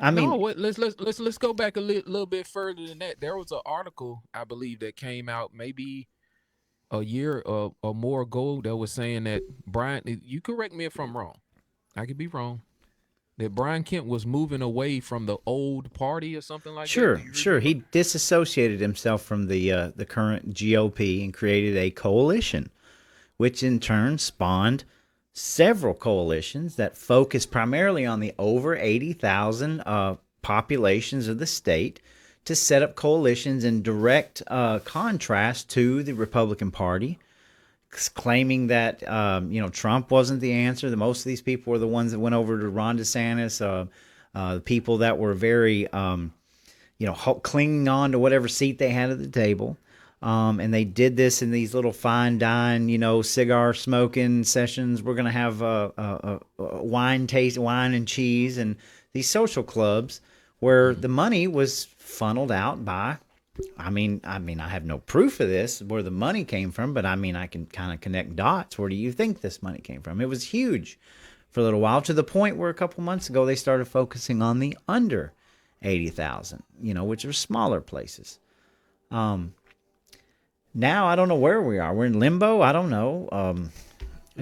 I mean, no, let's go back a little bit further than that. There was an article, I believe, that came out maybe a year or more ago that was saying that Brian, you correct me if I'm wrong, I could be wrong, that Brian Kemp was moving away from the old party or something like that. Sure. He disassociated himself from the current GOP and created a coalition, which in turn spawned several coalitions that focus primarily on the over 80,000 populations of the state to set up coalitions in direct contrast to the Republican Party, claiming that Trump wasn't the answer. That most of these people were the ones that went over to Ron DeSantis, people that were very clinging on to whatever seat they had at the table. And they did this in these little fine dine, cigar smoking sessions. We're going to have a wine and cheese, and these social clubs where the money was funneled out by. I mean, I have no proof of this where the money came from, but I mean, I can kind of connect dots. Where do you think this money came from? It was huge for a little while, to the point where a couple months ago they started focusing on the under 80,000, which are smaller places. Now I don't know where we are. We're in limbo. I don't know.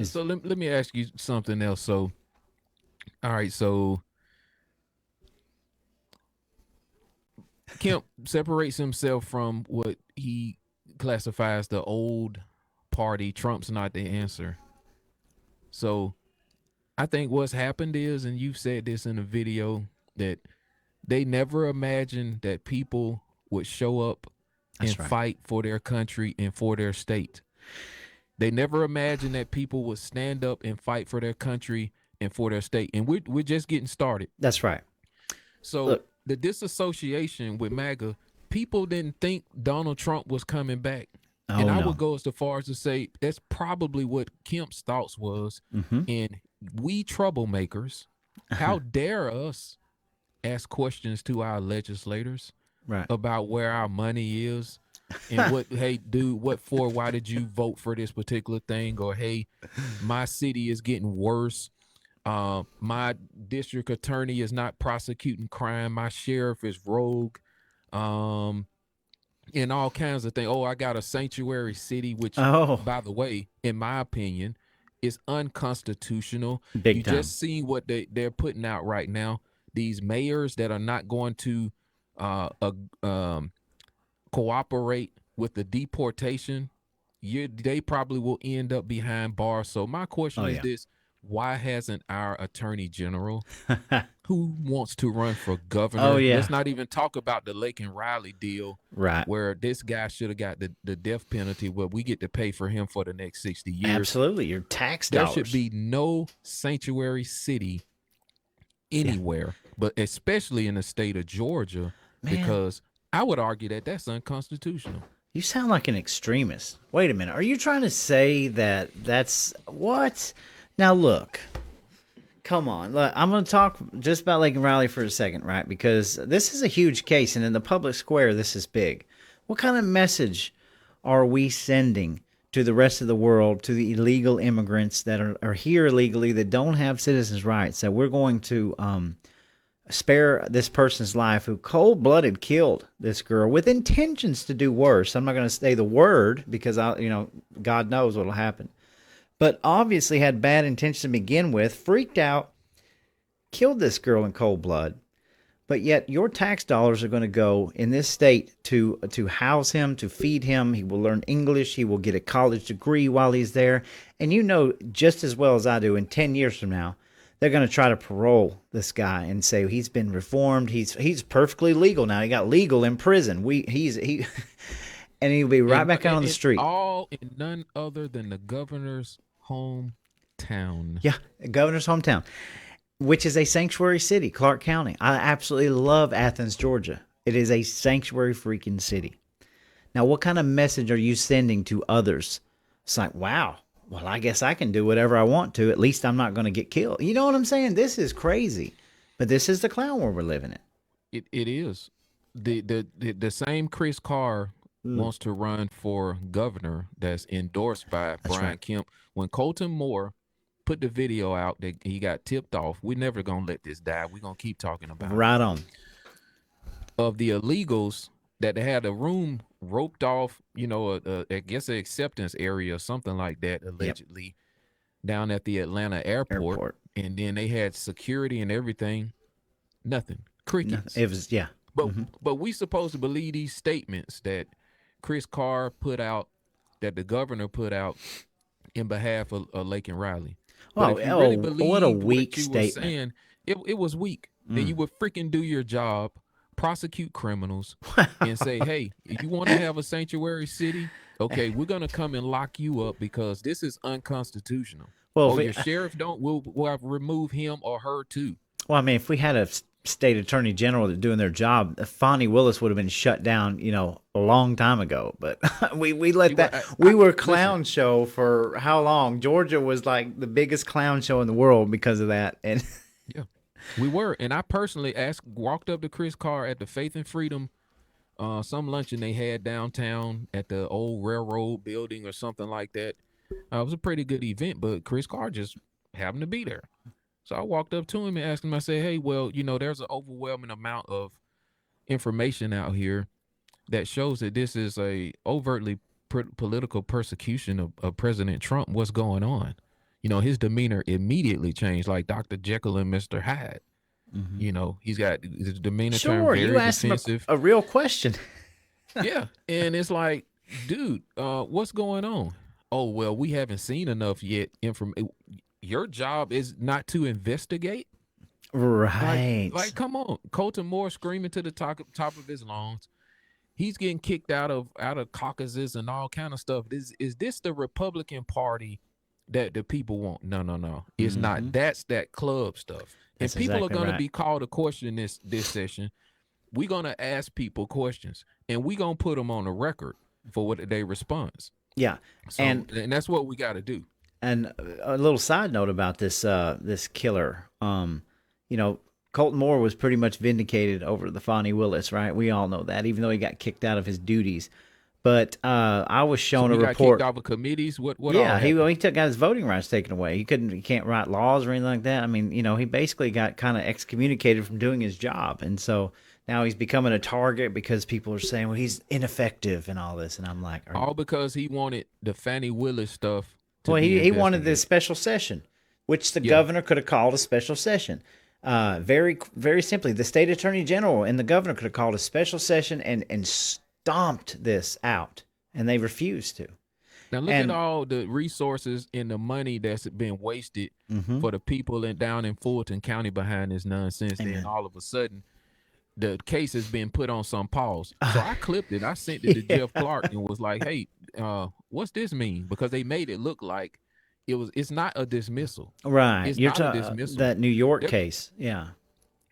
So let me ask you something else. So, all right. So Kemp separates himself from what he classifies the old party. Trump's not the answer. So I think what's happened is, and you've said this in a video, that they never imagined that people would show up and fight for their country and for their state. They never imagined that people would stand up and fight for their country and for their state. And we're just getting started. That's right. So the disassociation with MAGA, people didn't think Donald Trump was coming back. And I would go as far as to say that's probably what Kemp's thoughts was. And we troublemakers, how dare us ask questions to our legislators about where our money is and what, hey, dude, what for? Why did you vote for this particular thing? Or, hey, my city is getting worse. My district attorney is not prosecuting crime. My sheriff is rogue. And all kinds of things. Oh, I got a sanctuary city, which, by the way, in my opinion, is unconstitutional. Big time. Just seen what they're putting out right now. These mayors that are not going to cooperate with the deportation, they probably will end up behind bars. So my question is this: why hasn't our attorney general, who wants to run for governor? Let's not even talk about the Lake and Riley deal, where this guy should have got the death penalty, where we get to pay for him for the next 60 years. Absolutely, your tax dollars. There should be no sanctuary city anywhere, but especially in the state of Georgia, because I would argue that that's unconstitutional. You sound like an extremist. Wait a minute. Are you trying to say that that's what? Now look, come on. Look, I'm going to talk just about Lake and Riley for a second, right? Because this is a huge case, and in the public square, this is big. What kind of message are we sending to the rest of the world, to the illegal immigrants that are here illegally, that don't have citizens' rights, that we're going to spare this person's life who cold-blooded killed this girl with intentions to do worse? I'm not going to say the word because God knows what'll happen. But obviously had bad intentions to begin with, freaked out, killed this girl in cold blood. But yet your tax dollars are going to go in this state to house him, to feed him. He will learn English. He will get a college degree while he's there. And you know just as well as I do, in 10 years from now, they're going to try to parole this guy and say he's been reformed. He's perfectly legal now. He got legal in prison. And he'll be right back out on the street. All in none other than the governor's hometown. Yeah, governor's hometown, which is a sanctuary city, Clark County. I absolutely love Athens, Georgia. It is a sanctuary freaking city. Now, what kind of message are you sending to others? It's like, wow, well, I guess I can do whatever I want to. At least I'm not going to get killed. You know what I'm saying? This is crazy. But this is the clown world we're living in. It is. The same Chris Carr wants to run for governor that's endorsed by Brian Kemp. When Colton Moore put the video out that he got tipped off, we're never going to let this die. We're going to keep talking about right on. Of the illegals that had a room roped off, I guess an acceptance area or something like that, allegedly, down at the Atlanta airport. And then they had security and everything. Nothing. Crickets. It was, yeah. But we supposed to believe these statements that Chris Carr put out, that the governor put out in behalf of Lake and Riley. Oh, really what a weak statement. Saying, it was weak. That you would freaking do your job, prosecute criminals, and say, hey, you want to have a sanctuary city? Okay, we're going to come and lock you up because this is unconstitutional. Well, your sheriff we'll have to remove him or her too. Well, I mean, if we had a state attorney general that doing their job, Fonnie Willis would have been shut down, a long time ago. But we let that. We were clown show for how long? Georgia was like the biggest clown show in the world because of that. And yeah, we were. And I personally walked up to Chris Carr at the Faith and Freedom, some luncheon they had downtown at the old railroad building or something like that. It was a pretty good event, but Chris Carr just happened to be there. So I walked up to him and asked him, I said, hey, well, there's an overwhelming amount of information out here that shows that this is a overtly political persecution of President Trump. What's going on? His demeanor immediately changed, like Dr. Jekyll and Mr. Hyde. He's got his demeanor turned very you asked defensive. Him a real question. Yeah. And it's like, dude, what's going on? Oh, well, we haven't seen enough yet. Your job is not to investigate, right? Like, come on, Colton Moore screaming to the top of his lungs. He's getting kicked out of caucuses and all kind of stuff. Is this the Republican Party that the people want? No. It's not. That's that club stuff. That's and people exactly are going right. to be called to question this session. We're going to ask people questions, and we're going to put them on the record for what they response. Yeah, so, and that's what we got to do. And a little side note about this this killer, Colton Moore was pretty much vindicated over the Fonnie Willis, right? We all know that, even though he got kicked out of his duties. But I was shown a report. Got kicked off of committees. What? Yeah, he got his voting rights taken away. He can't write laws or anything like that. I mean, he basically got kind of excommunicated from doing his job, and so now he's becoming a target because people are saying, well, he's ineffective and all this. And I'm like, all because he wanted the Fonnie Willis stuff. Well, he wanted this special session, which the governor could have called a special session. Very, very simply, the state attorney general and the governor could have called a special session and stomped this out, and they refused to. Now look at all the resources and the money that's been wasted for the people down in Fulton County behind this nonsense. Then all of a sudden, the case has been put on some pause. So I clipped it. I sent it to Jeff Clark and was like, hey, what's this mean? Because they made it look like it's not a dismissal. Right. It's You're not a dismissal. That New York case. Yeah.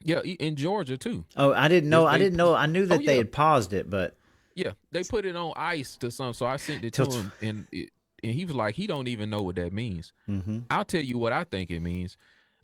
Yeah, in Georgia too. Oh, I didn't know. I knew that they had paused it, but Yeah, they put it on ice to some. So I sent it to Till- him, and he was like, he don't even know what that means. I'll tell you what I think it means.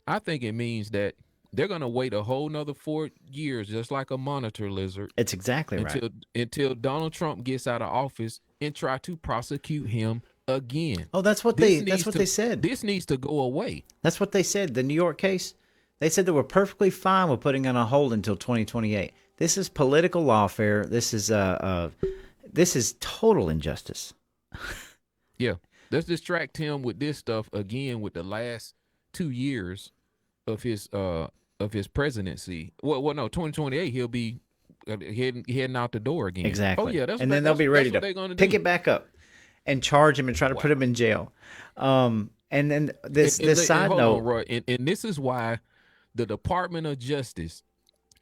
I think it means that they're gonna wait a whole nother 4 years, just like a monitor lizard, It's exactly right. until Donald Trump gets out of office and try to prosecute him again. Oh, that's what they said. This needs to go away. That's what they said. The New York case, they said they were perfectly fine with putting it on hold until 2028. This is political lawfare. This is total injustice. Yeah, let's distract him with this stuff again with the last 2 years of his presidency. Well, no, 2028 he'll be heading out the door again. Exactly. Oh yeah, and then they'll be ready to pick it back up and charge him and try to put him in jail. And then this side hold note, on, Roy, and this is why the Department of Justice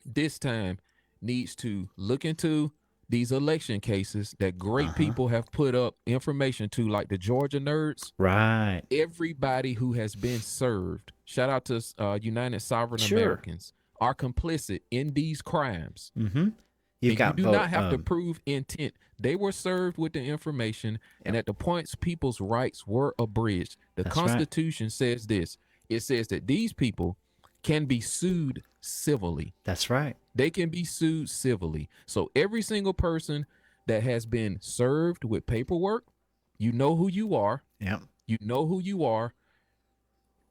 this time needs to look into these election cases that great people have put up information to, like the Georgia nerds. right? Everybody who has been served, shout out to United Sovereign Sure. Americans, are complicit in these crimes. Mm-hmm. You do not have to prove intent. They were served with the information, and at the points people's rights were abridged. The That's right. Constitution says this. It says that these people can be sued civilly. That's right. They can be sued civilly. So every single person that has been served with paperwork, you know who you are. Yep. You know who you are.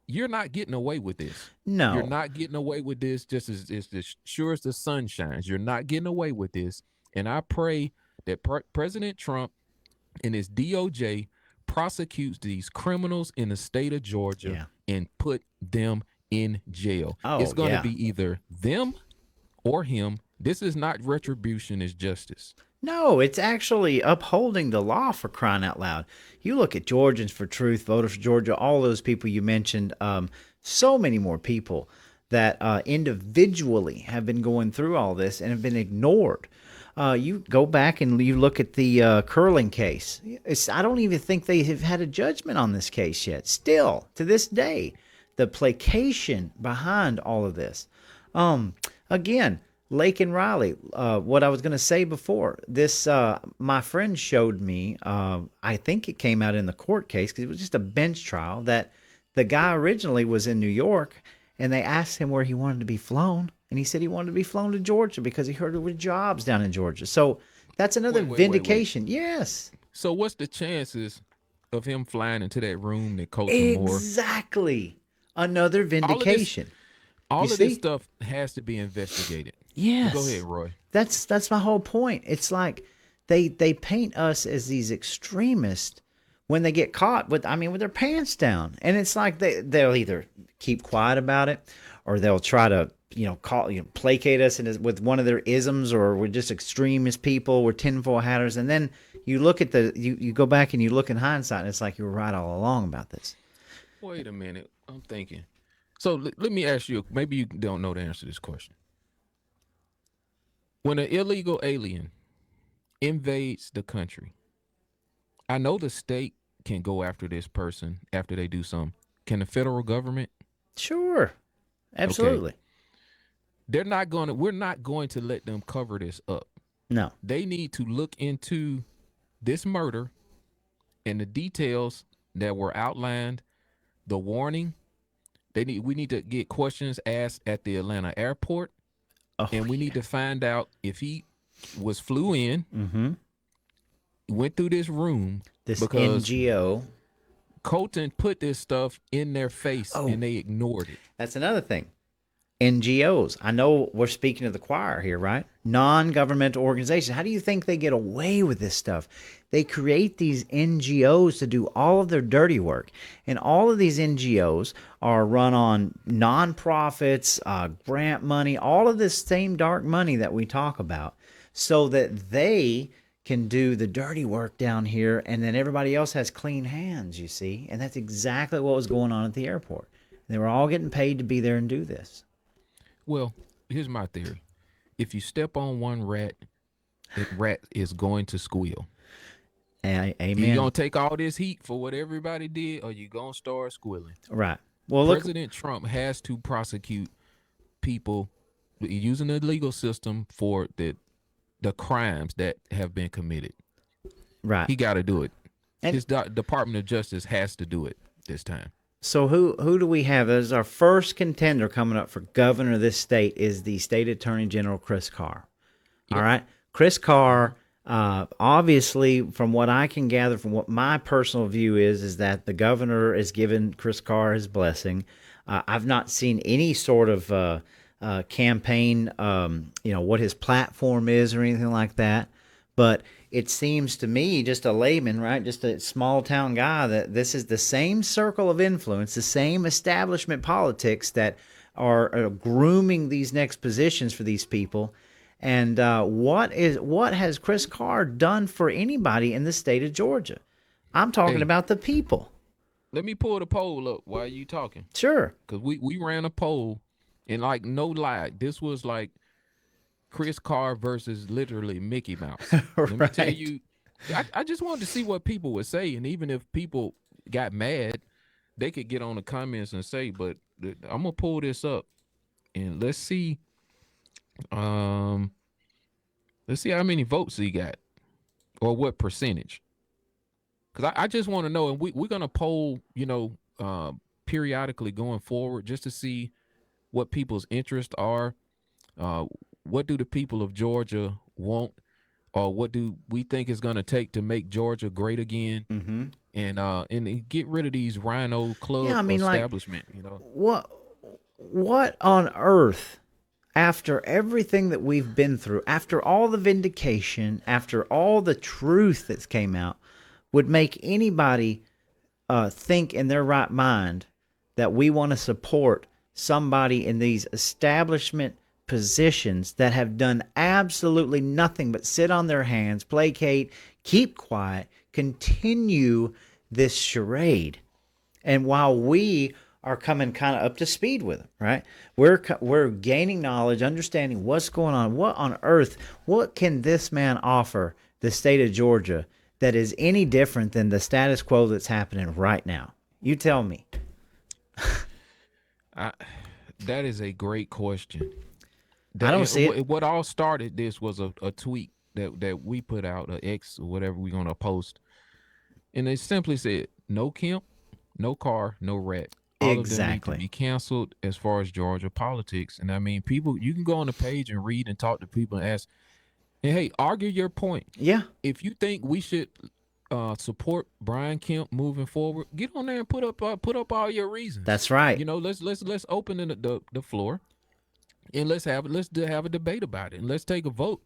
You're not getting away with this. No. You're not getting away with this just as sure as the sun shines. You're not getting away with this. And I pray that President Trump and his DOJ prosecutes these criminals in the state of Georgia and put them in jail. Oh, it's going to yeah. be either them or him. This is not retribution, it's justice. No, it's actually upholding the law, for crying out loud. You look at Georgians for Truth, Voters for Georgia, all those people you mentioned, so many more people that individually have been going through all this and have been ignored. You go back and you look at the curling case. I don't even think they have had a judgment on this case yet. Still, to this day, the placation behind all of this. Again, Lake and Riley, what I was going to say before, this, my friend showed me, I think it came out in the court case because it was just a bench trial, that the guy originally was in New York and they asked him where he wanted to be flown. And he said he wanted to be flown to Georgia because he heard there were jobs down in Georgia. So that's another vindication. Yes. So what's the chances of him flying into that room that Colton Moore? Exactly. Another vindication. All of this stuff has to be investigated. Yes. Go ahead, Roy. That's my whole point. It's like they paint us as these extremists when they get caught with their pants down. And it's like they'll either keep quiet about it or they'll try to, placate us with one of their isms, or we're just extremist people, we're tinfoil hatters. And then you look at you go back and you look in hindsight and it's like you were right all along about this. Wait a minute. I'm thinking. So let me ask you, maybe you don't know the answer to this question. When an illegal alien invades the country, I know the state can go after this person after they do something. Can the federal government? Sure. Absolutely. Okay. We're not going to let them cover this up. No. They need to look into this murder and the details that were outlined, the warning. We need to get questions asked at the Atlanta airport. And we need to find out if he flew in, went through this room, because NGO. Colton put this stuff in their face and they ignored it. That's another thing. NGOs. I know we're speaking to the choir here, right? Non-governmental organizations. How do you think they get away with this stuff? They create these NGOs to do all of their dirty work. And all of these NGOs are run on nonprofits, grant money, all of this same dark money that we talk about, so that they can do the dirty work down here, and then everybody else has clean hands, you see? And that's exactly what was going on at the airport. They were all getting paid to be there and do this. Well, here's my theory. If you step on one rat, that rat is going to squeal. Amen. You're going to take all this heat for what everybody did, or you're going to start squealing. Right. Well, look, President Trump has to prosecute people using the legal system for the the crimes that have been committed. Right. He got to do it. And- His Department of Justice has to do it this time. So who do we have as our first contender coming up for governor of this state? Is the state attorney general, Chris Carr. Yep. All right, Chris Carr. Obviously, from what I can gather, from what my personal view is that the governor is giving Chris Carr his blessing. I've not seen any sort of campaign, what his platform is or anything like that. But it seems to me, just a layman, right, just a small town guy, that this is the same circle of influence, the same establishment politics that are grooming these next positions for these people. And what has Chris Carr done for anybody in the state of Georgia? I'm talking about the people. Let me pull the poll up while you talking. Sure. Because we ran a poll, and like, no lie, this was like Chris Carr versus literally Mickey Mouse. Let me tell you, I just wanted to see what people would say, and even if people got mad, they could get on the comments and say, but I'm gonna pull this up and let's see how many votes he got or what percentage. Because I just want to know, and we're gonna poll, periodically going forward just to see what people's interests are. What do the people of Georgia want, or what do we think is going to take to make Georgia great again, and get rid of these rhino club establishment? What on earth, after everything that we've been through, after all the vindication, after all the truth that's came out, would make anybody think in their right mind that we want to support somebody in these establishment positions that have done absolutely nothing but sit on their hands, placate, keep quiet, continue this charade? And while we are coming kind of up to speed with them, right? We're gaining knowledge, understanding what's going on. What on earth, what can this man offer the state of Georgia that is any different than the status quo that's happening right now? You tell me. That is a great question. I don't see it. What all started this was a tweet that we put out, a X or whatever we're going to post. And it simply said, no Kemp, no Carr, no Rat. All of them need to be canceled as far as Georgia politics. And I mean, people, you can go on the page and read and talk to people and ask, and hey, argue your point. Yeah. If you think we should support Brian Kemp moving forward, get on there and put up all your reasons. That's right. Let's open the floor, and let's have a debate about it, and let's take a vote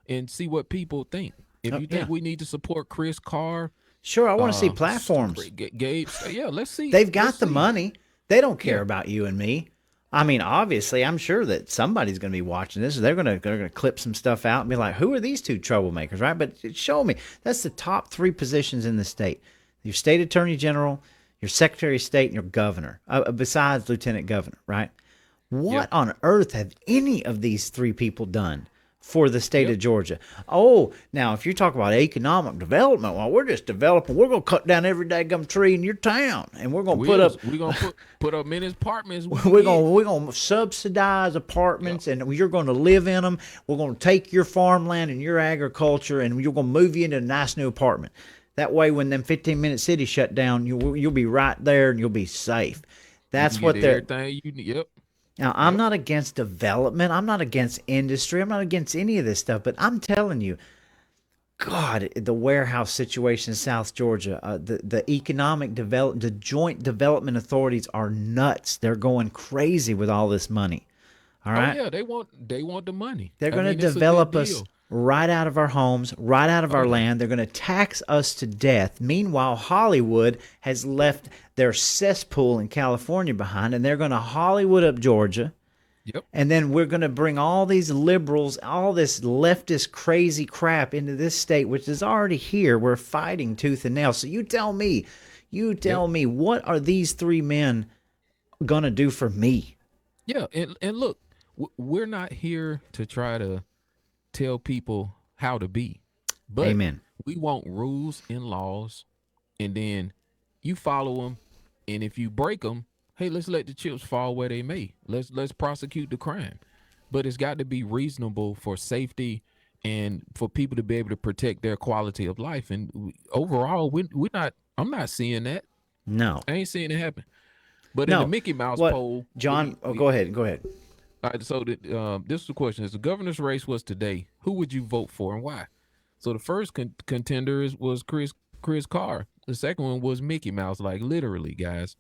and see what people think. If you think we need to support Chris Carr, sure, I want to see platforms. Gabe, let's see. They've got the money. They don't care about you and me. I mean, obviously, I'm sure that somebody's going to be watching this. They're going to clip some stuff out and be like, "Who are these two troublemakers?" Right? But show me. That's the top 3 positions in the state: your state attorney general, your secretary of state, and your governor. Besides lieutenant governor, right? What on earth have any of these 3 people done for the state of Georgia? Oh, now if you talk about economic development, well, we're just developing. We're going to cut down every daggum tree in your town, and we're going to put up many apartments. We're going to subsidize apartments, and you're going to live in them. We're going to take your farmland and your agriculture, and you're going to move you into a nice new apartment. That way, when them 15-minute cities shut down, you'll be right there and you'll be safe. That's what they're. Everything you need. Yep. Now, I'm not against development. I'm not against industry. I'm not against any of this stuff. But I'm telling you, God, the warehouse situation in South Georgia, the economic development, the joint development authorities are nuts. They're going crazy with all this money. All right. Oh, yeah, they want the money. They're going to develop us right out of our homes, right out of our land. They're going to tax us to death. Meanwhile, Hollywood has left their cesspool in California behind, and they're going to Hollywood up Georgia. Yep. And then we're going to bring all these liberals, all this leftist crazy crap into this state, which is already here. We're fighting tooth and nail. So you tell me, what are these 3 men going to do for me? Yeah, and look, we're not here to try to tell people how to be. But Amen. We want rules and laws, and then you follow them, and if you break them, hey, let's let the chips fall where they may. Let's prosecute the crime. But it's got to be reasonable for safety and for people to be able to protect their quality of life. And overall, we're not. I'm not seeing that. No. I ain't seeing it happen. But in the No. Mickey Mouse What, poll, John? Go ahead. Go ahead. all right, so this is the question: if the governor's race was today, who would you vote for and why? So the first contender was Chris Carr. The second one was Mickey Mouse, like literally, guys.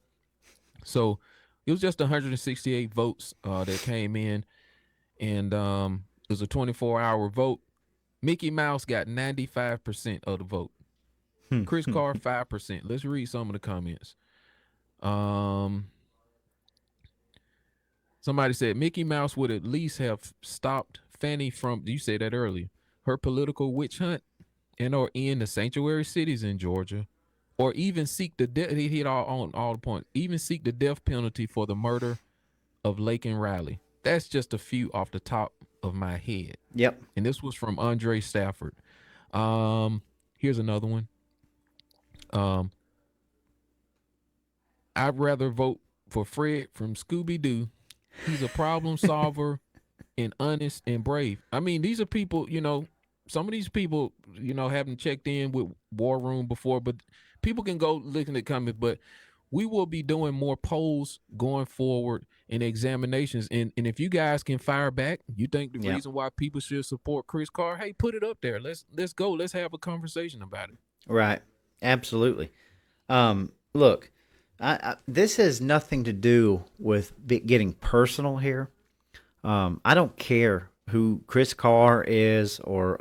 So it was just 168 votes that came in, and it was a 24-hour vote. Mickey Mouse got 95% of the vote. Chris Carr 5%. Let's read some of the comments. Somebody said Mickey Mouse would at least have stopped Fannie from, you said that earlier, her political witch hunt or in the sanctuary cities in Georgia, or even seek the death. He hit on all the points. Even seek the death penalty for the murder of Lake and Riley. That's just a few off the top of my head. Yep. And this was from Andre Stafford. Here's another one. I'd rather vote for Fred from Scooby-Doo. He's a problem solver and honest and brave. I mean, these are people, some of these people, haven't checked in with War Room before, but people can go look in the comments. But we will be doing more polls going forward and examinations. And if you guys can fire back, you think the reason why people should support Chris Carr, hey, put it up there. Let's go. Let's have a conversation about it. Right. Absolutely. Look, this has nothing to do with getting personal here. I don't care who Chris Carr is or,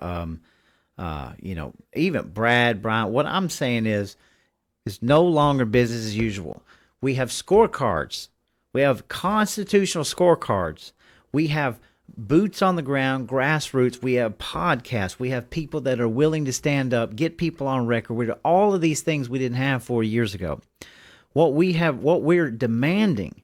even Brad, Brian. What I'm saying is it's no longer business as usual. We have scorecards. We have constitutional scorecards. We have boots on the ground, grassroots. We have podcasts. We have people that are willing to stand up, get people on record. All of these things we didn't have 4 years ago. What we're demanding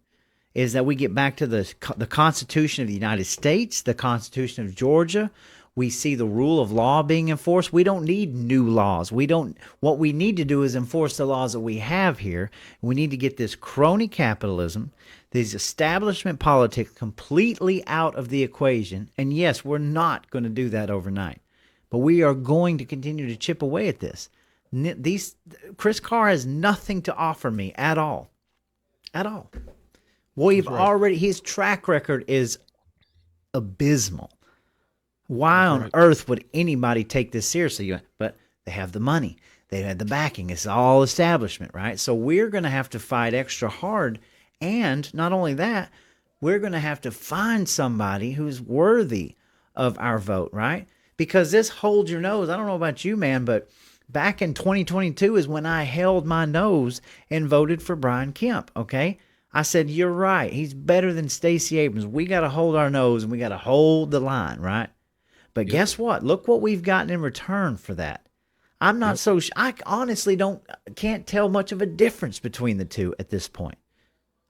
is that we get back to the Constitution of the United States, the Constitution of Georgia. We see the rule of law being enforced. We don't need new laws. What we need to do is enforce the laws that we have here. We need to get this crony capitalism, these establishment politics completely out of the equation. And yes, we're not going to do that overnight, but we are going to continue to chip away at this. Chris Carr has nothing to offer me at all. At all. His track record is abysmal. Why on earth would anybody take this seriously? But they have the money. They have the backing. It's all establishment, right? So we're going to have to fight extra hard. And not only that, we're going to have to find somebody who's worthy of our vote, right? Because this hold your nose. I don't know about you, man, but back in 2022 is when I held my nose and voted for Brian Kemp, okay? I said, you're right. He's better than Stacey Abrams. We got to hold our nose and we got to hold the line, right? But guess what? Look what we've gotten in return for that. I'm not I honestly can't tell much of a difference between the two at this point.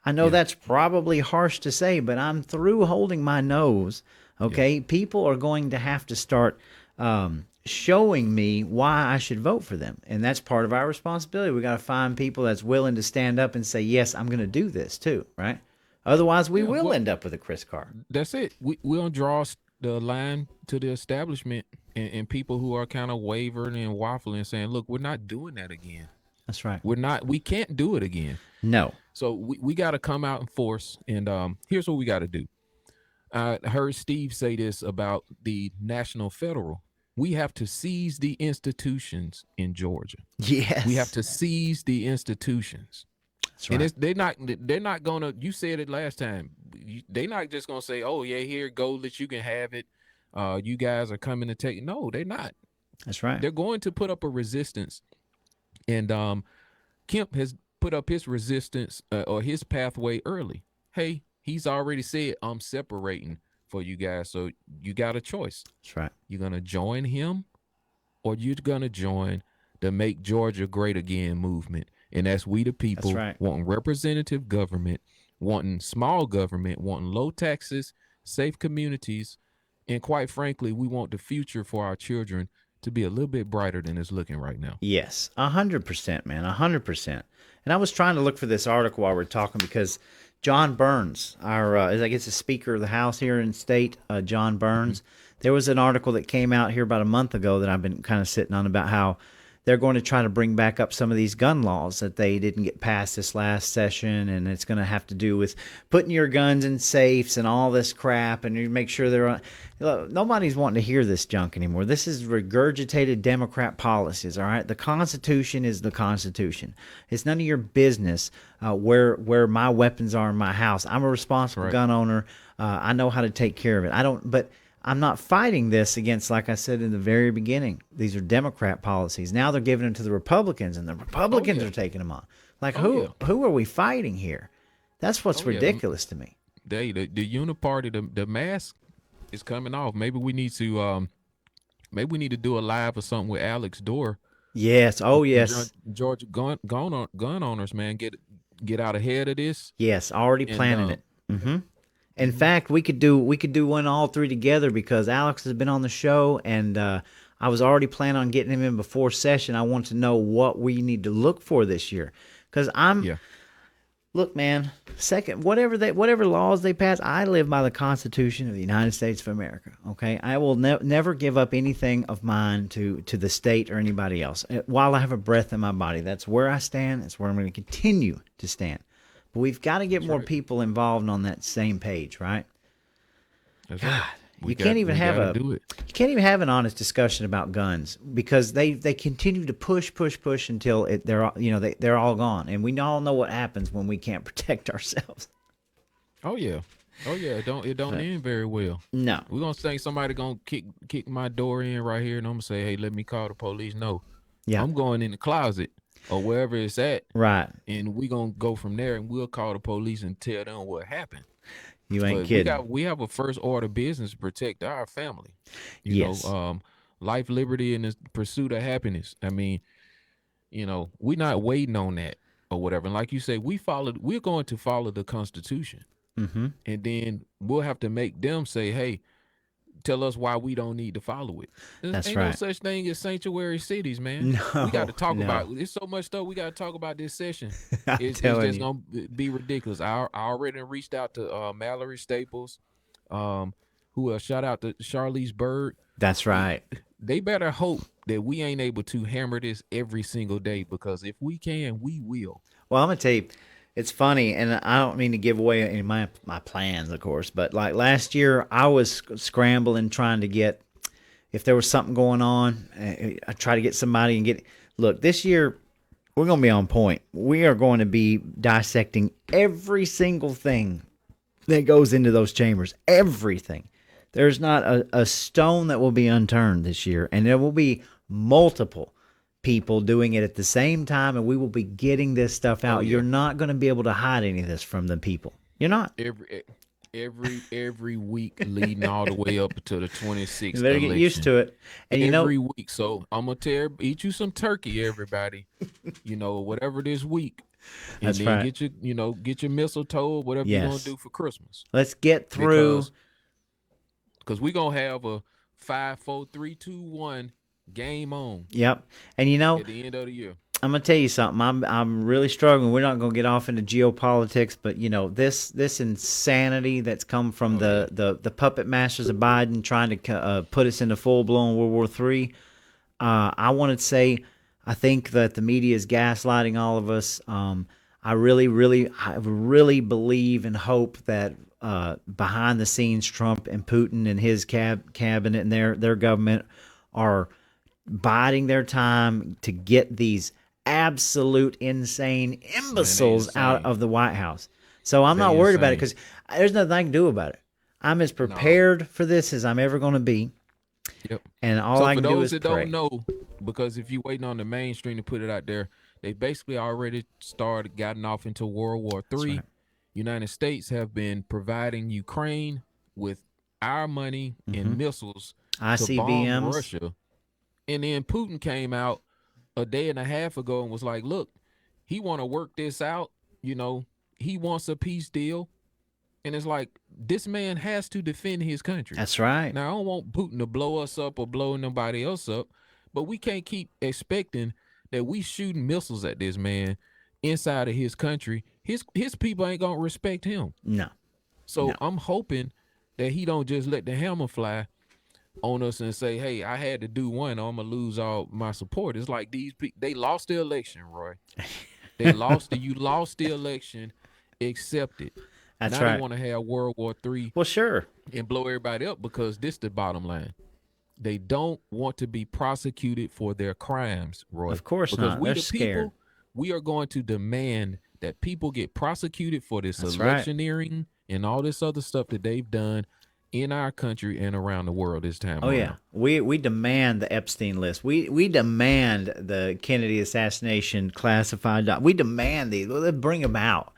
I know that's probably harsh to say, but I'm through holding my nose, okay? People are going to have to start showing me why I should vote for them. And that's part of our responsibility. We got to find people that's willing to stand up and say, yes, I'm going to do this too, right? Otherwise, we will end up with a Chris Carr. That's it. We'll draw the line to the establishment and people who are kind of wavering and waffling, saying, look, we're not doing that again. That's right. We can't do it again. No. So we got to come out in force. And here's what we got to do. I heard Steve say this about the National Federal. We have to seize the institutions in Georgia. Yes. We have to seize the institutions. That's right. And they're not gonna, you said it last time, they're not just gonna say, oh yeah, here, go, that you can have it. You guys are coming to take it. No, they're not. That's right. They're going to put up a resistance. And Kemp has put up his resistance or his pathway early. Hey, he's already said, I'm separating for you guys. So you got a choice. That's right. You're going to join him or you're going to join the Make Georgia Great Again movement. And that's we the people. That's right. Wanting representative government, wanting small government, wanting low taxes, safe communities. And quite frankly, we want the future for our children to be a little bit brighter than it's looking right now. Yes, 100%, man, 100%. And I was trying to look for this article while we're talking because John Burns, I guess the Speaker of the House here in state, John Burns, There was an article that came out here about a month ago that I've been kind of sitting on about how they're going to try to bring back up some of these gun laws that they didn't get passed this last session, and it's going to have to do with putting your guns in safes and all this crap, and you make sure they're on. Look, nobody's wanting to hear this junk anymore. This is regurgitated Democrat policies, all right? The Constitution is the Constitution. It's none of your business where my weapons are in my house. I'm a responsible gun owner. I know how to take care of it. But I'm not fighting this against, like I said in the very beginning, these are Democrat policies. Now they're giving them to the Republicans, and the Republicans are taking them on. Like, who are we fighting here? That's what's ridiculous to me. The uniparty, the mask is coming off. Maybe we need to do a live or something with Alex Dorr. Yes. Oh, yes. Georgia gun owners, man, get out ahead of this. Yes, already planning it. Mm-hmm. In fact, we could do one all three together because Alex has been on the show, and I was already planning on getting him in before session. I want to know what we need to look for this year, because look, man. Whatever laws they pass, I live by the Constitution of the United States of America. Okay, I will never give up anything of mine to the state or anybody else while I have a breath in my body. That's where I stand. That's where I'm going to continue to stand. But we've got to get more people involved on that same page, right? God, you can't even have an honest discussion about guns because they continue to push until they're all gone, and we all know what happens when we can't protect ourselves. Oh yeah. It don't end very well. No, we're gonna say somebody gonna kick my door in right here, and I'm gonna say, hey, let me call the police. No, I'm going in the closet or wherever it's at, right? And we gonna go from there, and we'll call the police and tell them what happened. You ain't kidding. We have a first order business to protect our family. You Yes. know, life, liberty, and the pursuit of happiness. I mean, we're not waiting on that or whatever. And like you say, we're going to follow the Constitution, and then we'll have to make them say, hey, tell us why we don't need to follow it. That's ain't right. no such thing as sanctuary cities, man. No, we got to talk no. about it. There's so much stuff we got to talk about this session. It's telling just you. gonna be ridiculous. I already reached out to Mallory Staples, who shout out to Charlize Bird. That's right. They better hope that we ain't able to hammer this every single day, because if we can, we will. Well, I'm gonna tell you, it's funny, and I don't mean to give away any of my plans, of course, but like last year, I was scrambling trying to get, if there was something going on, I try to get somebody and get. Look, this year we're gonna be on point. We are going to be dissecting every single thing that goes into those chambers. Everything. There's not a stone that will be unturned this year, and there will be multiple people doing it at the same time, and we will be getting this stuff out. You're not going to be able to hide any of this from the people. You're not. Every week leading all the way up to the 26th. You better get used to it. And every week. So I'm gonna eat you some turkey, everybody. Whatever this week. And That's then right. get your mistletoe, whatever you're gonna do for Christmas. Let's get through, because we're gonna have a 5, 4, 3, 2, 1 game on. Yep. And at the end of the year, I'm gonna tell you something. I'm really struggling. We're not gonna get off into geopolitics, but this insanity that's come from the puppet masters of Biden trying to put us into full blown World War III. I want to say, I think that the media is gaslighting all of us. I really believe and hope that behind the scenes, Trump and Putin and his cabinet and their government are biding their time to get these absolute insane imbeciles out of the White House. So I'm not worried about it because there's nothing I can do about it. I'm as prepared for this as I'm ever going to be. Yep. And all I can do is for those that pray. don't know, because if you're waiting on the mainstream to put it out there, they basically already gotten off into World War III. Right. United States have been providing Ukraine with our money and missiles to bomb ICBMs. Russia. And then Putin came out a day and a half ago and was like, look, he want to work this out. He wants a peace deal. And it's like, this man has to defend his country. That's right. Now, I don't want Putin to blow us up or blow nobody else up, but we can't keep expecting that we shooting missiles at this man inside of his country. His people ain't going to respect him. No. So I'm hoping that he don't just let the hammer fly. on us and say, "Hey, I had to do one. I'm gonna lose all my support." It's like they lost the election, Roy. They lost you lost the election. Accept it. That's Now they right. want to have World War III Well, sure. and blow everybody up because this the bottom line. They don't want to be prosecuted for their crimes, Roy. Of course because not. we They're the scared. people, we are going to demand that people get prosecuted for this That's right. electioneering and all this other stuff that they've done in our country and around the world this time. Oh yeah, around. we demand the Epstein list. We demand the Kennedy assassination classified. We demand these. Let's bring them out.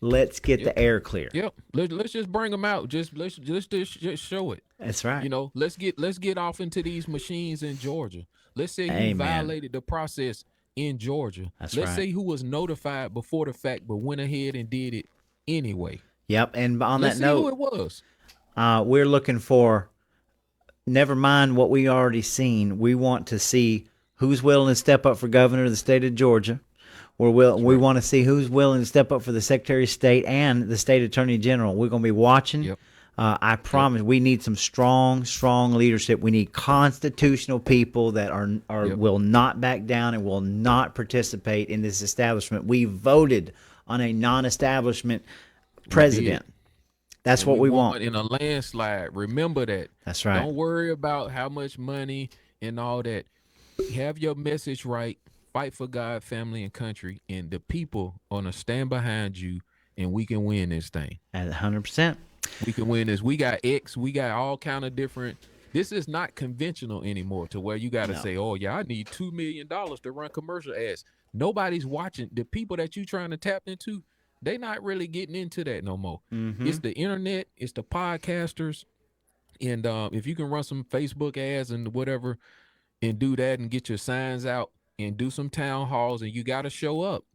Let's get the air clear. Yep. Let's just bring them out. Let's just show it. That's right. You know, let's get off into these machines in Georgia. Let's say who Amen. violated the process in Georgia. That's let's right. say who was notified before the fact but went ahead and did it anyway. Yep. And on Let's that see who note, it was. we're looking for. Never mind what we already seen. We want to see who's willing to step up for governor of the state of Georgia. We want to see who's willing to step up for the Secretary of State and the State Attorney General. We're going to be watching. Yep. I promise we need some strong leadership. We need constitutional people that will not back down and will not participate in this establishment. We voted on a non-establishment president. That's what we want. In a landslide. Remember that. That's right. Don't worry about how much money and all that. Have your message right. Fight for God, family, and country, and the people are gonna stand behind you, and we can win this thing. At 100%. We can win this. We got we got all kind of different. This is not conventional anymore to where you got to say, "Oh yeah, I need $2 million to run commercial ads." Nobody's watching. The people that you trying to tap into, they not really getting into that no more. Mm-hmm. It's the internet. It's the podcasters, and if you can run some Facebook ads and whatever, and do that and get your signs out and do some town halls, and you got to show up.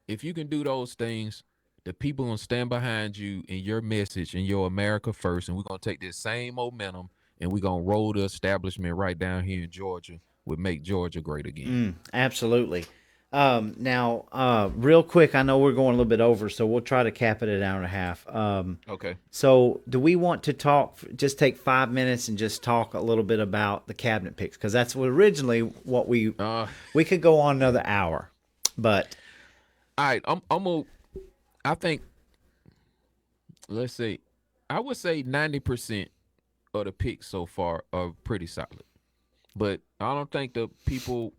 If you can do those things, the people gonna stand behind you and your message and your America first, and we're gonna take this same momentum and we're gonna roll the establishment right down here in Georgia with Make Georgia Great Again. Absolutely. Now, real quick, I know we're going a little bit over, so we'll try to cap it at an hour and a half. Okay. So do we want to just take 5 minutes and just talk a little bit about the cabinet picks? Because that's originally what we could go on another hour, but. All right, I think, let's say, I would say 90% of the picks so far are pretty solid. But I don't think the people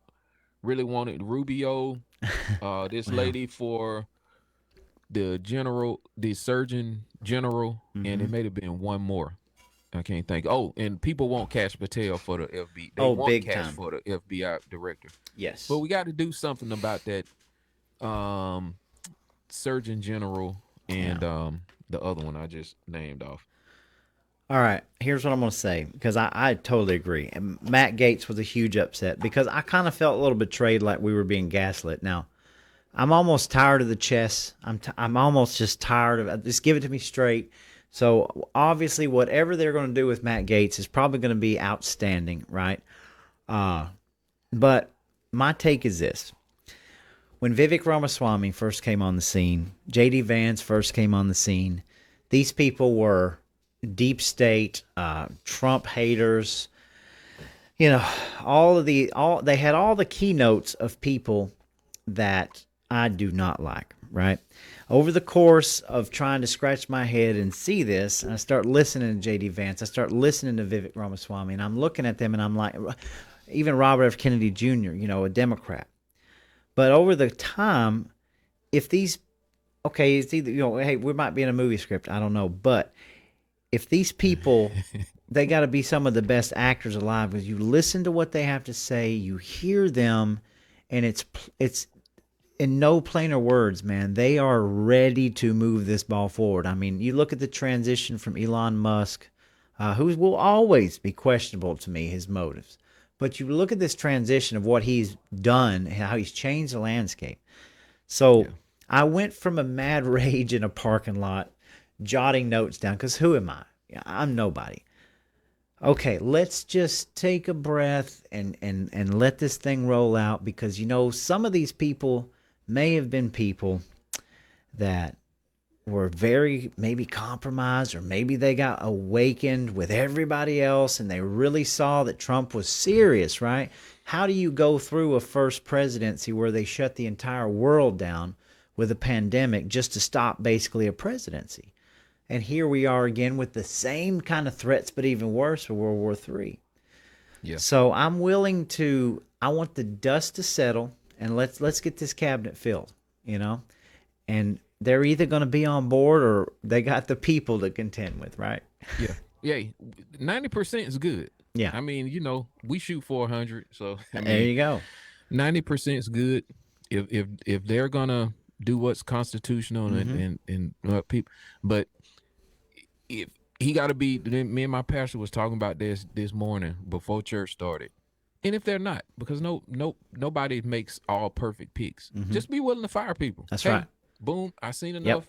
really wanted Rubio, this lady for the Surgeon General, and it may have been one more. I can't think. Oh, and people want Cash Patel for the FBI. They want big Cash time. for the FBI director. Yes. But we got to do something about that Surgeon General and the other one I just named off. All right, here's what I'm going to say, because I totally agree. And Matt Gaetz was a huge upset because I kind of felt a little betrayed, like we were being gaslit. Now, I'm almost tired of the chess. I'm almost just tired of it. Just give it to me straight. So, obviously, whatever they're going to do with Matt Gaetz is probably going to be outstanding, right? But my take is this. When Vivek Ramaswamy first came on the scene, J.D. Vance first came on the scene, these people were deep state, Trump haters, they had all the keynotes of people that I do not like, right? Over the course of trying to scratch my head and see this, and I start listening to J.D. Vance, I start listening to Vivek Ramaswamy, and I'm looking at them and I'm like, even Robert F. Kennedy Jr., a Democrat. But over the time, if these, it's either, hey, we might be in a movie script, I don't know, but if these people, they got to be some of the best actors alive, because you listen to what they have to say, you hear them, and it's in no plainer words, man. They are ready to move this ball forward. I mean, you look at the transition from Elon Musk, who will always be questionable to me, his motives. But you look at this transition of what he's done, how he's changed the landscape. So I went from a mad rage in a parking lot, jotting notes down, because who am I? I'm nobody. Okay, let's just take a breath and let this thing roll out, because some of these people may have been people that were very maybe compromised, or maybe they got awakened with everybody else and they really saw that Trump was serious, right? How do you go through a first presidency where they shut the entire world down with a pandemic just to stop basically a presidency? And here we are again with the same kind of threats, but even worse for World War III. Yeah. So I want the dust to settle, and let's get this cabinet filled, and they're either going to be on board or they got the people to contend with, right? Yeah. Yeah. 90% is good. Yeah. I mean, we shoot 400, so There you go. 90% is good. If they're gonna do what's constitutional and people, but if he got to be, me and my pastor was talking about this morning before church started, and if they're not, because nobody makes all perfect picks. Just be willing to fire people. That's right. Boom, I seen enough. Yep.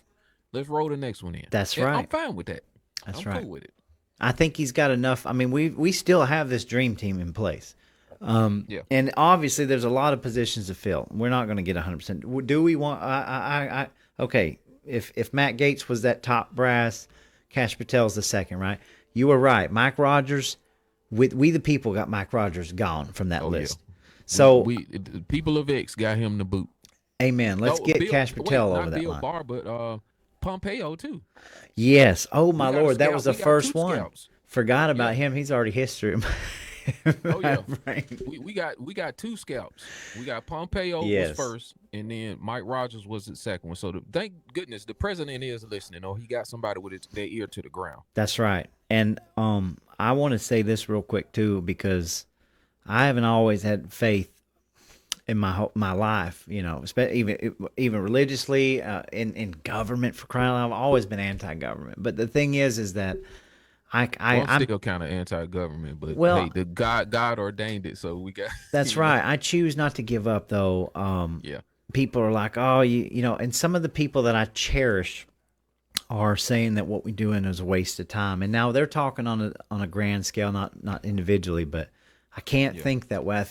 Let's roll the next one in. That's And right. I'm fine with that. That's I'm right. cool with it. I think he's got enough. I mean, we still have this dream team in place. Yeah. And obviously there's a lot of positions to fill. We're not going to get 100%. Do we want okay, if Matt Gaetz was that top brass, Kash Patel's the second, right? You were right. Mike Rogers, we the people got Mike Rogers gone from that list. Yeah. So we the people of X got him the boot. amen. Let's get Kash Patel over that Bill line. Barr, but Pompeo too. Yes. Oh my We got a Lord, that scout. was the We got first two one. scouts. Forgot about him. He's already history. Oh yeah, Right. we got two scouts. We got Pompeo Yes. was first, and then Mike Rogers was the second one. So thank goodness the president is listening, or he got somebody with their ear to the ground. That's right. And I want to say this real quick too, because I haven't always had faith in my life, even religiously, in government, for crying out loud. I've always been anti-government. But the thing is that I'm still kind of anti-government, but Well- hey, the God ordained it, so we got. that's right. I choose not to give up though. Yeah. People are like, oh, and some of the people that I cherish are saying that what we're doing is a waste of time. And now they're talking on a grand scale, not individually, but I can't think that way.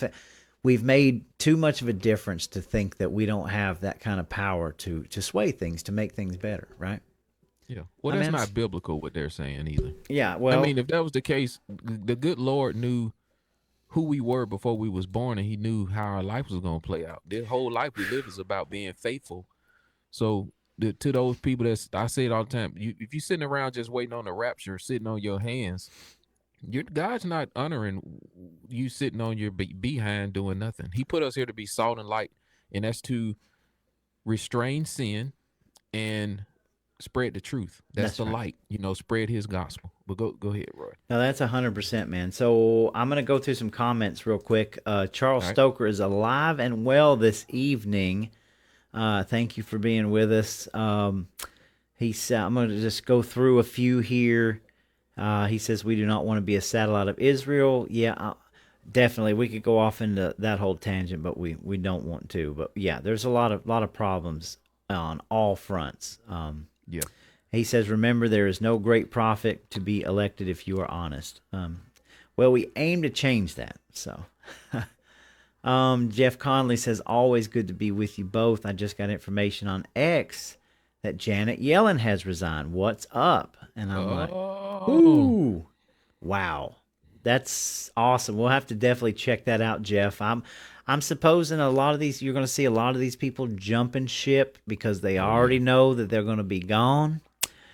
We've made too much of a difference to think that we don't have that kind of power to sway things, to make things better, right? Yeah. Well, I that's mean, not it's- biblical what they're saying either. Yeah, well, I mean, if that was the case, the good Lord knew who we were before we was born, and he knew how our life was going to play out. The whole life we live is about being faithful. So to those people I say it all the time, if you're sitting around just waiting on the rapture, sitting on your hands, God's not honoring you sitting on your behind doing nothing. He put us here to be salt and light, and that's to restrain sin and spread the truth. That's the right. light, spread his gospel. But go ahead, Roy. no, that's 100%, man. So I'm going to go through some comments real quick. Charles right. Stoker is alive and well this evening. Thank you for being with us. I'm going to just go through a few here. He says we do not want to be a satellite of Israel. Yeah, definitely. We could go off into that whole tangent, but we don't want to. But yeah, there's a lot of problems on all fronts. Yeah. He says, remember, there is no great prophet to be elected if you are honest. Well, we aim to change that. So, Jeff Conley says, always good to be with you both. I just got information on X that Janet Yellen has resigned. What's up? And I'm like, ooh, wow. That's awesome. We'll have to definitely check that out, Jeff. I'm supposing you're going to see a lot of these people jumping ship because they already know that they're going to be gone.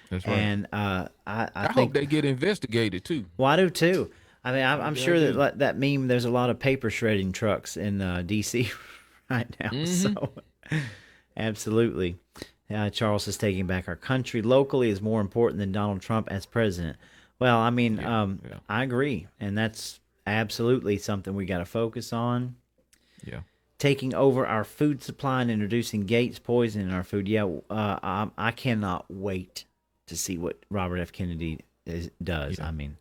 That's right. And I I think hope they get investigated too. well, I do too. I mean, I'm sure do. that meme. There's a lot of paper shredding trucks in D.C. right now. So, absolutely, Charles is taking back our country. Locally is more important than Donald Trump as president. Well, I mean, I agree, and that's absolutely something we got to focus on. Yeah. Taking over our food supply and introducing Gates poison in our food. Yeah, I cannot wait to see what Robert F. Kennedy does. Yeah. I mean,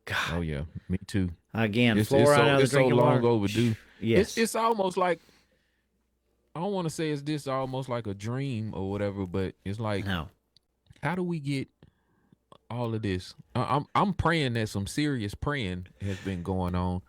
God. Oh yeah, me too. Again, It's fluoride out of the so drinking long water. overdue. Yes. It's almost like, I don't want to say it's almost like a dream or whatever, but it's like, No. how do we get all of this? I'm praying that some serious praying has been going on,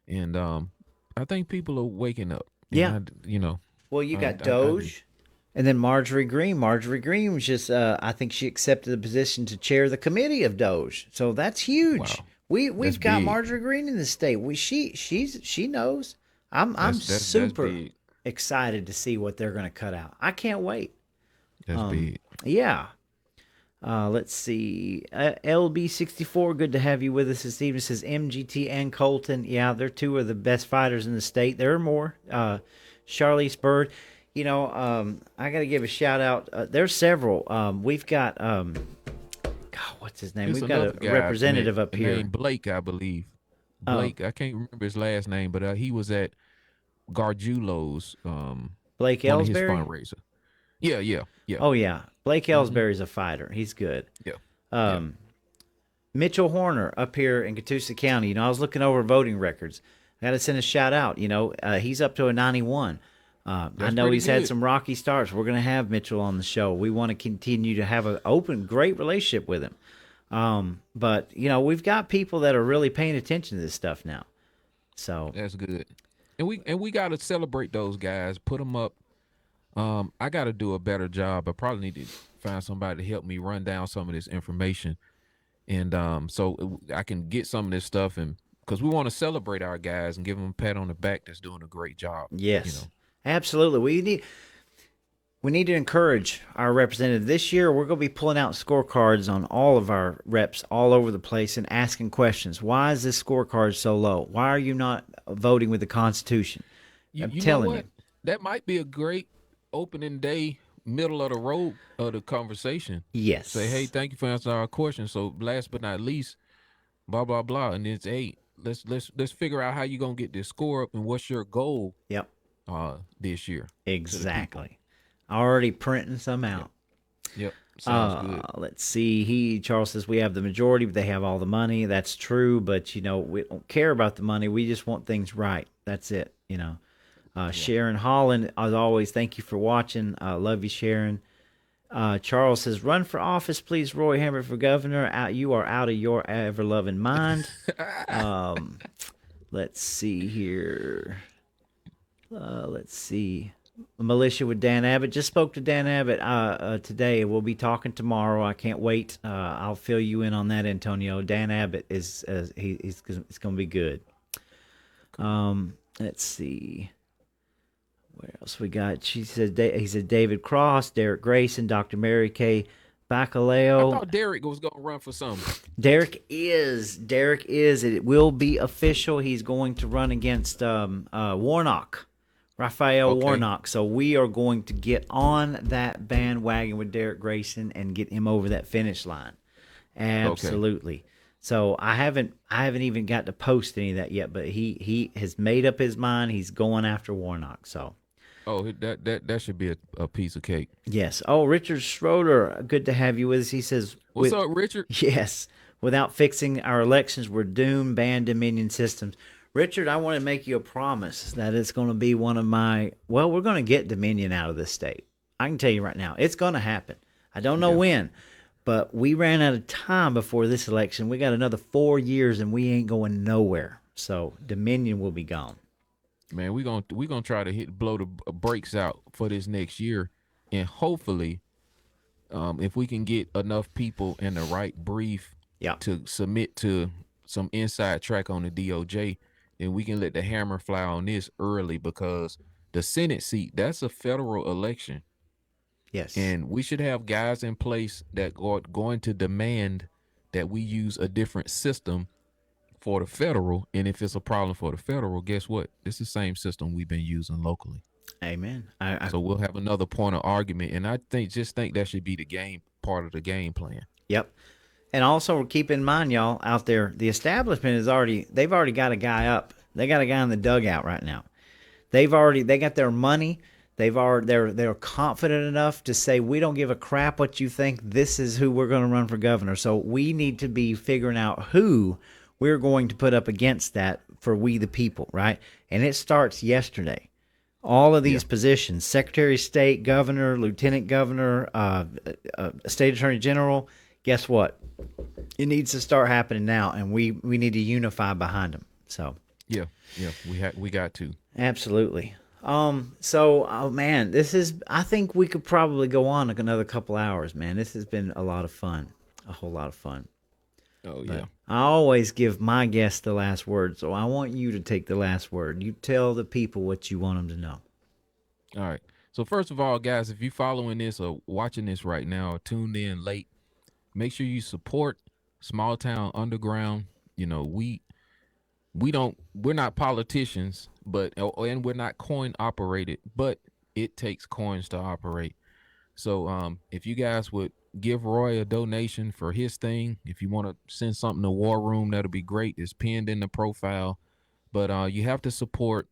and I think people are waking up. Yeah. And Well, you got I do. Doge And then Marjorie Green. Marjorie Green was just, I think she accepted the position to chair the committee of Doge. So that's huge. Wow. We've That's got big. Marjorie Green in the state. She knows. I'm That's super big. excited to see what they're going to cut out. I can't wait. That's big. Yeah. Let's see. LB64, good to have you with us this evening. Says MGT and Colton. Yeah, they're two of the best fighters in the state. There are more. Charlize Bird. I got to give a shout out. There's several. We've got, God, what's his name? There's We've got another a guy representative up here. named Blake, I believe. Blake, I can't remember his last name, but he was at Gargiulo's Blake one of his Ellsbury. fundraiser. Yeah. Oh yeah, Blake Ellsbury's a fighter. He's good. Yeah. Mitchell Horner up here in Catoosa County. I was looking over voting records. I got to send a shout out. He's up to a 91. I know pretty he's had good. some rocky starts. We're going to have Mitchell on the show. We want to continue to have an open, great relationship with him. But we've got people that are really paying attention to this stuff now. So That's good. And we got to celebrate those guys, put them up. I got to do a better job. I probably need to find somebody to help me run down some of this information, and so I can get some of this stuff, and because we want to celebrate our guys and give them a pat on the back that's doing a great job. yes, absolutely. We need to encourage our representative. This year, we're going to be pulling out scorecards on all of our reps all over the place and asking questions. Why is this scorecard so low? Why are you not voting with the Constitution? I'm telling you. That might be a great opening day, middle of the road of the conversation. Yes. Say, hey, thank you for answering our question. So last but not least, blah blah blah, and it's hey, let's figure out how you're gonna get this score up and what's your goal. Yep. This year. Exactly. Already printing some out. Yep. Sounds good. Let's see. Charles says we have the majority, but they have all the money. That's true, but we don't care about the money. We just want things right. That's it. Sharon Holland, as always, thank you for watching. Love you, Sharon. Charles says, run for office, please, Roy Hammer for governor. You are out of your ever-loving mind. Let's see here. Let's see. Militia with Dan Abbott. Just spoke to Dan Abbott today. We'll be talking tomorrow. I can't wait. I'll fill you in on that, Antonio. Dan Abbott is it's going to be good. Let's see. Where else we got? He said David Cross, Derek Grayson, Dr. Mary Kay Bacaleo. I thought Derek was gonna run for something. Derek is. It will be official. He's going to run against Warnock, Raphael Warnock. So we are going to get on that bandwagon with Derek Grayson and get him over that finish line. Absolutely. Okay. So I haven't even got to post any of that yet, but he has made up his mind. He's going after Warnock. So. Oh, that should be a piece of cake. Yes. Oh, Richard Schroeder, good to have you with us. He says, "What's up, Richard?" Yes. Without fixing our elections, we're doomed. Ban Dominion systems. Richard, I want to make you a promise that it's going to be one of my. Well, we're going to get Dominion out of this state. I can tell you right now, it's going to happen. I don't know when, but we ran out of time before this election. We got another 4 years, and we ain't going nowhere. So Dominion will be gone. Man, we gonna try to blow the brakes out for this next year, and hopefully, if we can get enough people in the right brief to submit to some inside track on the DOJ, then we can let the hammer fly on this early, because the Senate seat, that's a federal election. Yes, and we should have guys in place that are going to demand that we use a different system for the federal, and if it's a problem for the federal, guess what? It's the same system we've been using locally. Amen. So we'll have another point of argument, and I think that should be the part of the game plan. Yep. And also keep in mind, y'all out there, the establishment they've already got a guy up. They got a guy in the dugout right now. They got their money. They're confident enough to say, we don't give a crap what you think. This is who we're going to run for governor. So we need to be figuring out who we're going to put up against that for we the people, right? And it starts yesterday. All of these positions, Secretary of State, Governor, Lieutenant Governor, State Attorney General, guess what? It needs to start happening now, and we need to unify behind them. So yeah, we got to. Absolutely. So, oh man, I think we could probably go on like another couple hours, man. This has been a lot of fun, a whole lot of fun. Oh But yeah. I always give my guests the last word, so I want you to take the last word. You tell the people what you want them to know. All right. So first of all, guys, if you following this or watching this right now or tuned in late, make sure you support Small Town Underground. You know, we're not politicians, but and we're not coin operated, but it takes coins to operate. So if you guys would give Roy a donation for his thing, if you want to send something to War Room, that'll be great. It's pinned in the profile. But you have to support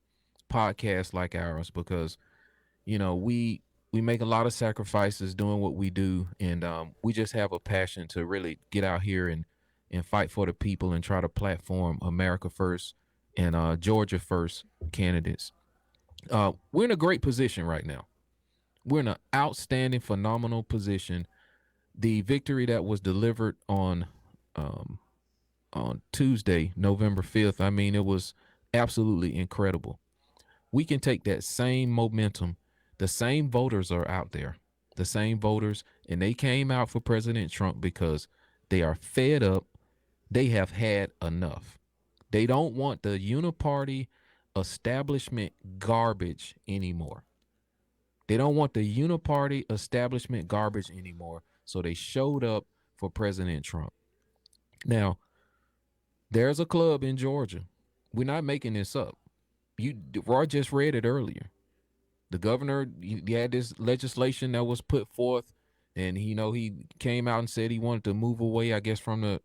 podcasts like ours because we make a lot of sacrifices doing what we do, and we just have a passion to really get out here and fight for the people and try to platform America first and Georgia first candidates. We're in a great position right now. We're in an outstanding, phenomenal position. The victory that was delivered um, on Tuesday, November 5th, I mean, it was absolutely incredible. We can take that same momentum. The same voters are out there, the same voters, and they came out for President Trump because they are fed up. They have had enough. They don't want the uniparty establishment garbage anymore. They don't want the uniparty establishment garbage anymore. So they showed up for President Trump. Now, there's a club in Georgia. We're not making this up. Roy just read it earlier. The governor, he had this legislation that was put forth, and he came out and said he wanted to move away, I guess, and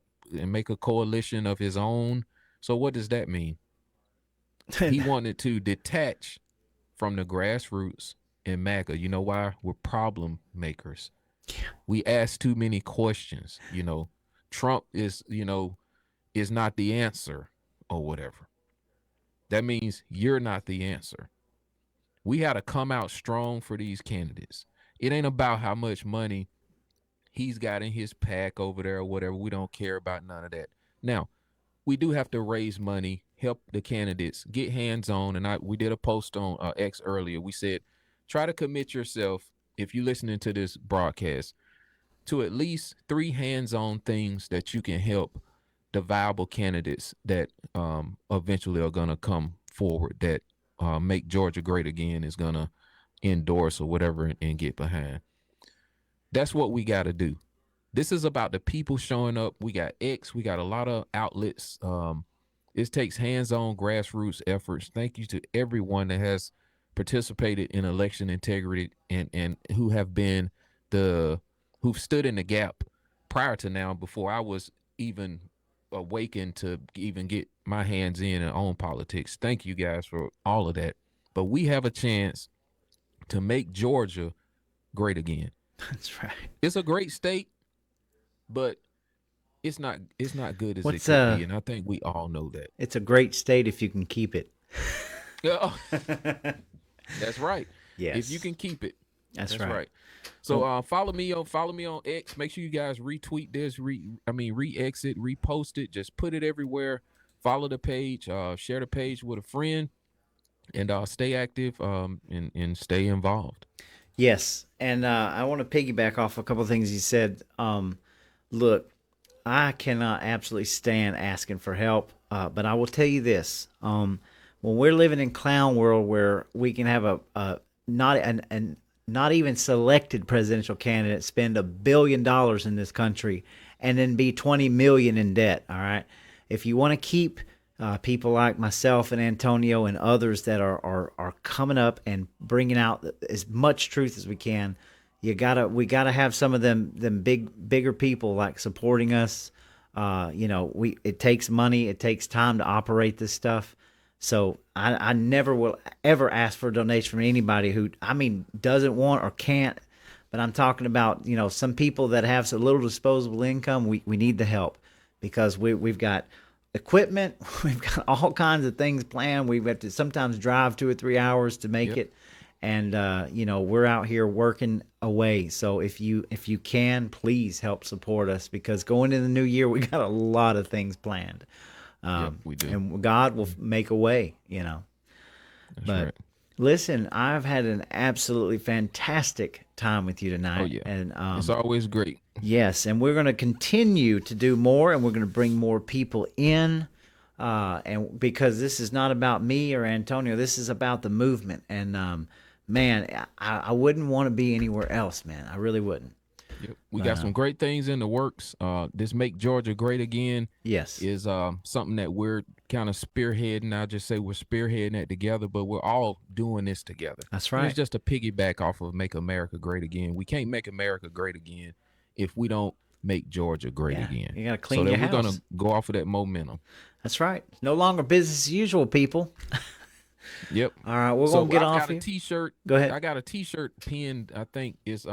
make a coalition of his own. So what does that mean? He wanted to detach from the grassroots in MAGA. You know why? We're problem makers. We ask too many questions. Trump is not the answer or whatever. That means you're not the answer. We had to come out strong for these candidates. It ain't about how much money he's got in his pack over there or whatever. We don't care about none of that. Now, we do have to raise money, help the candidates, get hands-on. And we did a post on X earlier. We said, try to commit yourself, if you're listening to this broadcast, to at least 3 hands-on things that you can help the viable candidates that eventually are going to come forward, that Make Georgia Great Again is going to endorse or whatever and get behind. That's what we got to do. This is about the people showing up. We got X. We got a lot of outlets. It takes hands-on grassroots efforts. Thank you to everyone that has participated in election integrity and who have been who've stood in the gap prior to now, before I was even awakened to even get my hands in and on politics. Thank you guys for all of that. But we have a chance to make Georgia great again. That's right. It's a great state, but it's not good as it could be, and I think we all know that. It's a great state if you can keep it. That's right. Yes. If you can keep it. That's right. So follow me on X. Make sure you guys retweet this, re-exit, repost it. Just put it everywhere. Follow the page. Share the page with a friend, and stay active. And stay involved. Yes, and I want to piggyback off a couple of things you said. Look, I cannot absolutely stand asking for help, but I will tell you this: when we're living in clown world, where we can have a not even selected presidential candidate spend $1 billion in this country and then be 20 million in debt. All right. If you want to keep people like myself and Antonio and others that are coming up and bringing out as much truth as we can, we gotta have some of them bigger people like supporting us. It takes money, it takes time to operate this stuff. So I never will ever ask for a donation from anybody who, doesn't want or can't. But I'm talking about, some people that have so little disposable income. We need the help because we've got equipment, we've got all kinds of things planned. We've got to sometimes drive 2 or 3 hours to make it, and we're out here working away. So if you can, please help support us, because going into the new year, we got a lot of things planned. We do. And God will make a way, That's right. Listen, I've had an absolutely fantastic time with you tonight. Oh yeah, And it's always great. yes, and we're going to continue to do more, and we're going to bring more people in. And because this is not about me or Antonio, this is about the movement. And man, I wouldn't want to be anywhere else, man. I really wouldn't. Yep. We got some great things in the works. This Make Georgia Great Again Yes. is something that we're kind of spearheading. I just say we're spearheading it together, but we're all doing this together. That's And right. it's just a piggyback off of Make America Great Again. We can't make America great again if we don't make Georgia great Yeah, again. you gotta clean so your that we're house. gonna go off of that momentum. That's right. No longer business as usual, people. Yep. All right, we're So going to get I off got a here. T-shirt. Go ahead. I got a T-shirt pinned. I think is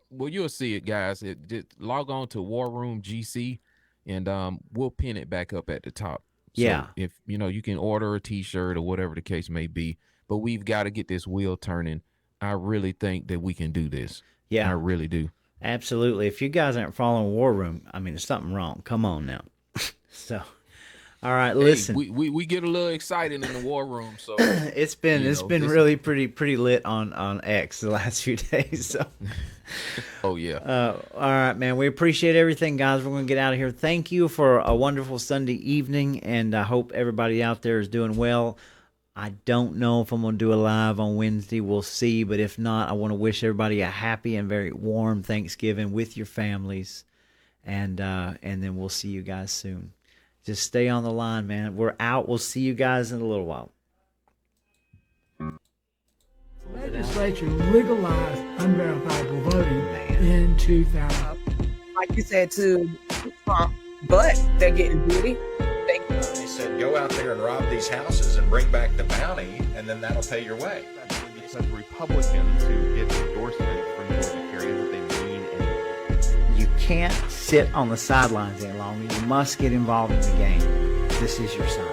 well, you'll see it, guys. Just log on to War Room GC, and we'll pin it back up at the top. So Yeah. if you can order a T-shirt or whatever the case may be, but we've got to get this wheel turning. I really think that we can do this. I Yeah, really do. absolutely. If you guys aren't following War Room, I mean, there's something wrong. Come on now. So, all right, listen. Hey, we get a little excited in the War Room, so It's been you it's know, been this- really pretty lit on X the last few days. So, oh yeah. all right, man. We appreciate everything, guys. We're gonna get out of here. Thank you for a wonderful Sunday evening, and I hope everybody out there is doing well. I don't know if I'm gonna do a live on Wednesday. We'll see, but if not, I want to wish everybody a happy and very warm Thanksgiving with your families, and then we'll see you guys soon. Just stay on the line, man. We're out. We'll see you guys in a little while. Legislature legalized unverifiable voting Man. in 2000. Like you said to Trump, but they're getting greedy. He said, go out there and rob these houses and bring back the bounty, and then that'll pay your way. Because Republicans who get endorsement from Georgia carry that they mean anything. You can't sit on the sidelines any longer. You must get involved in the game. This is your sign.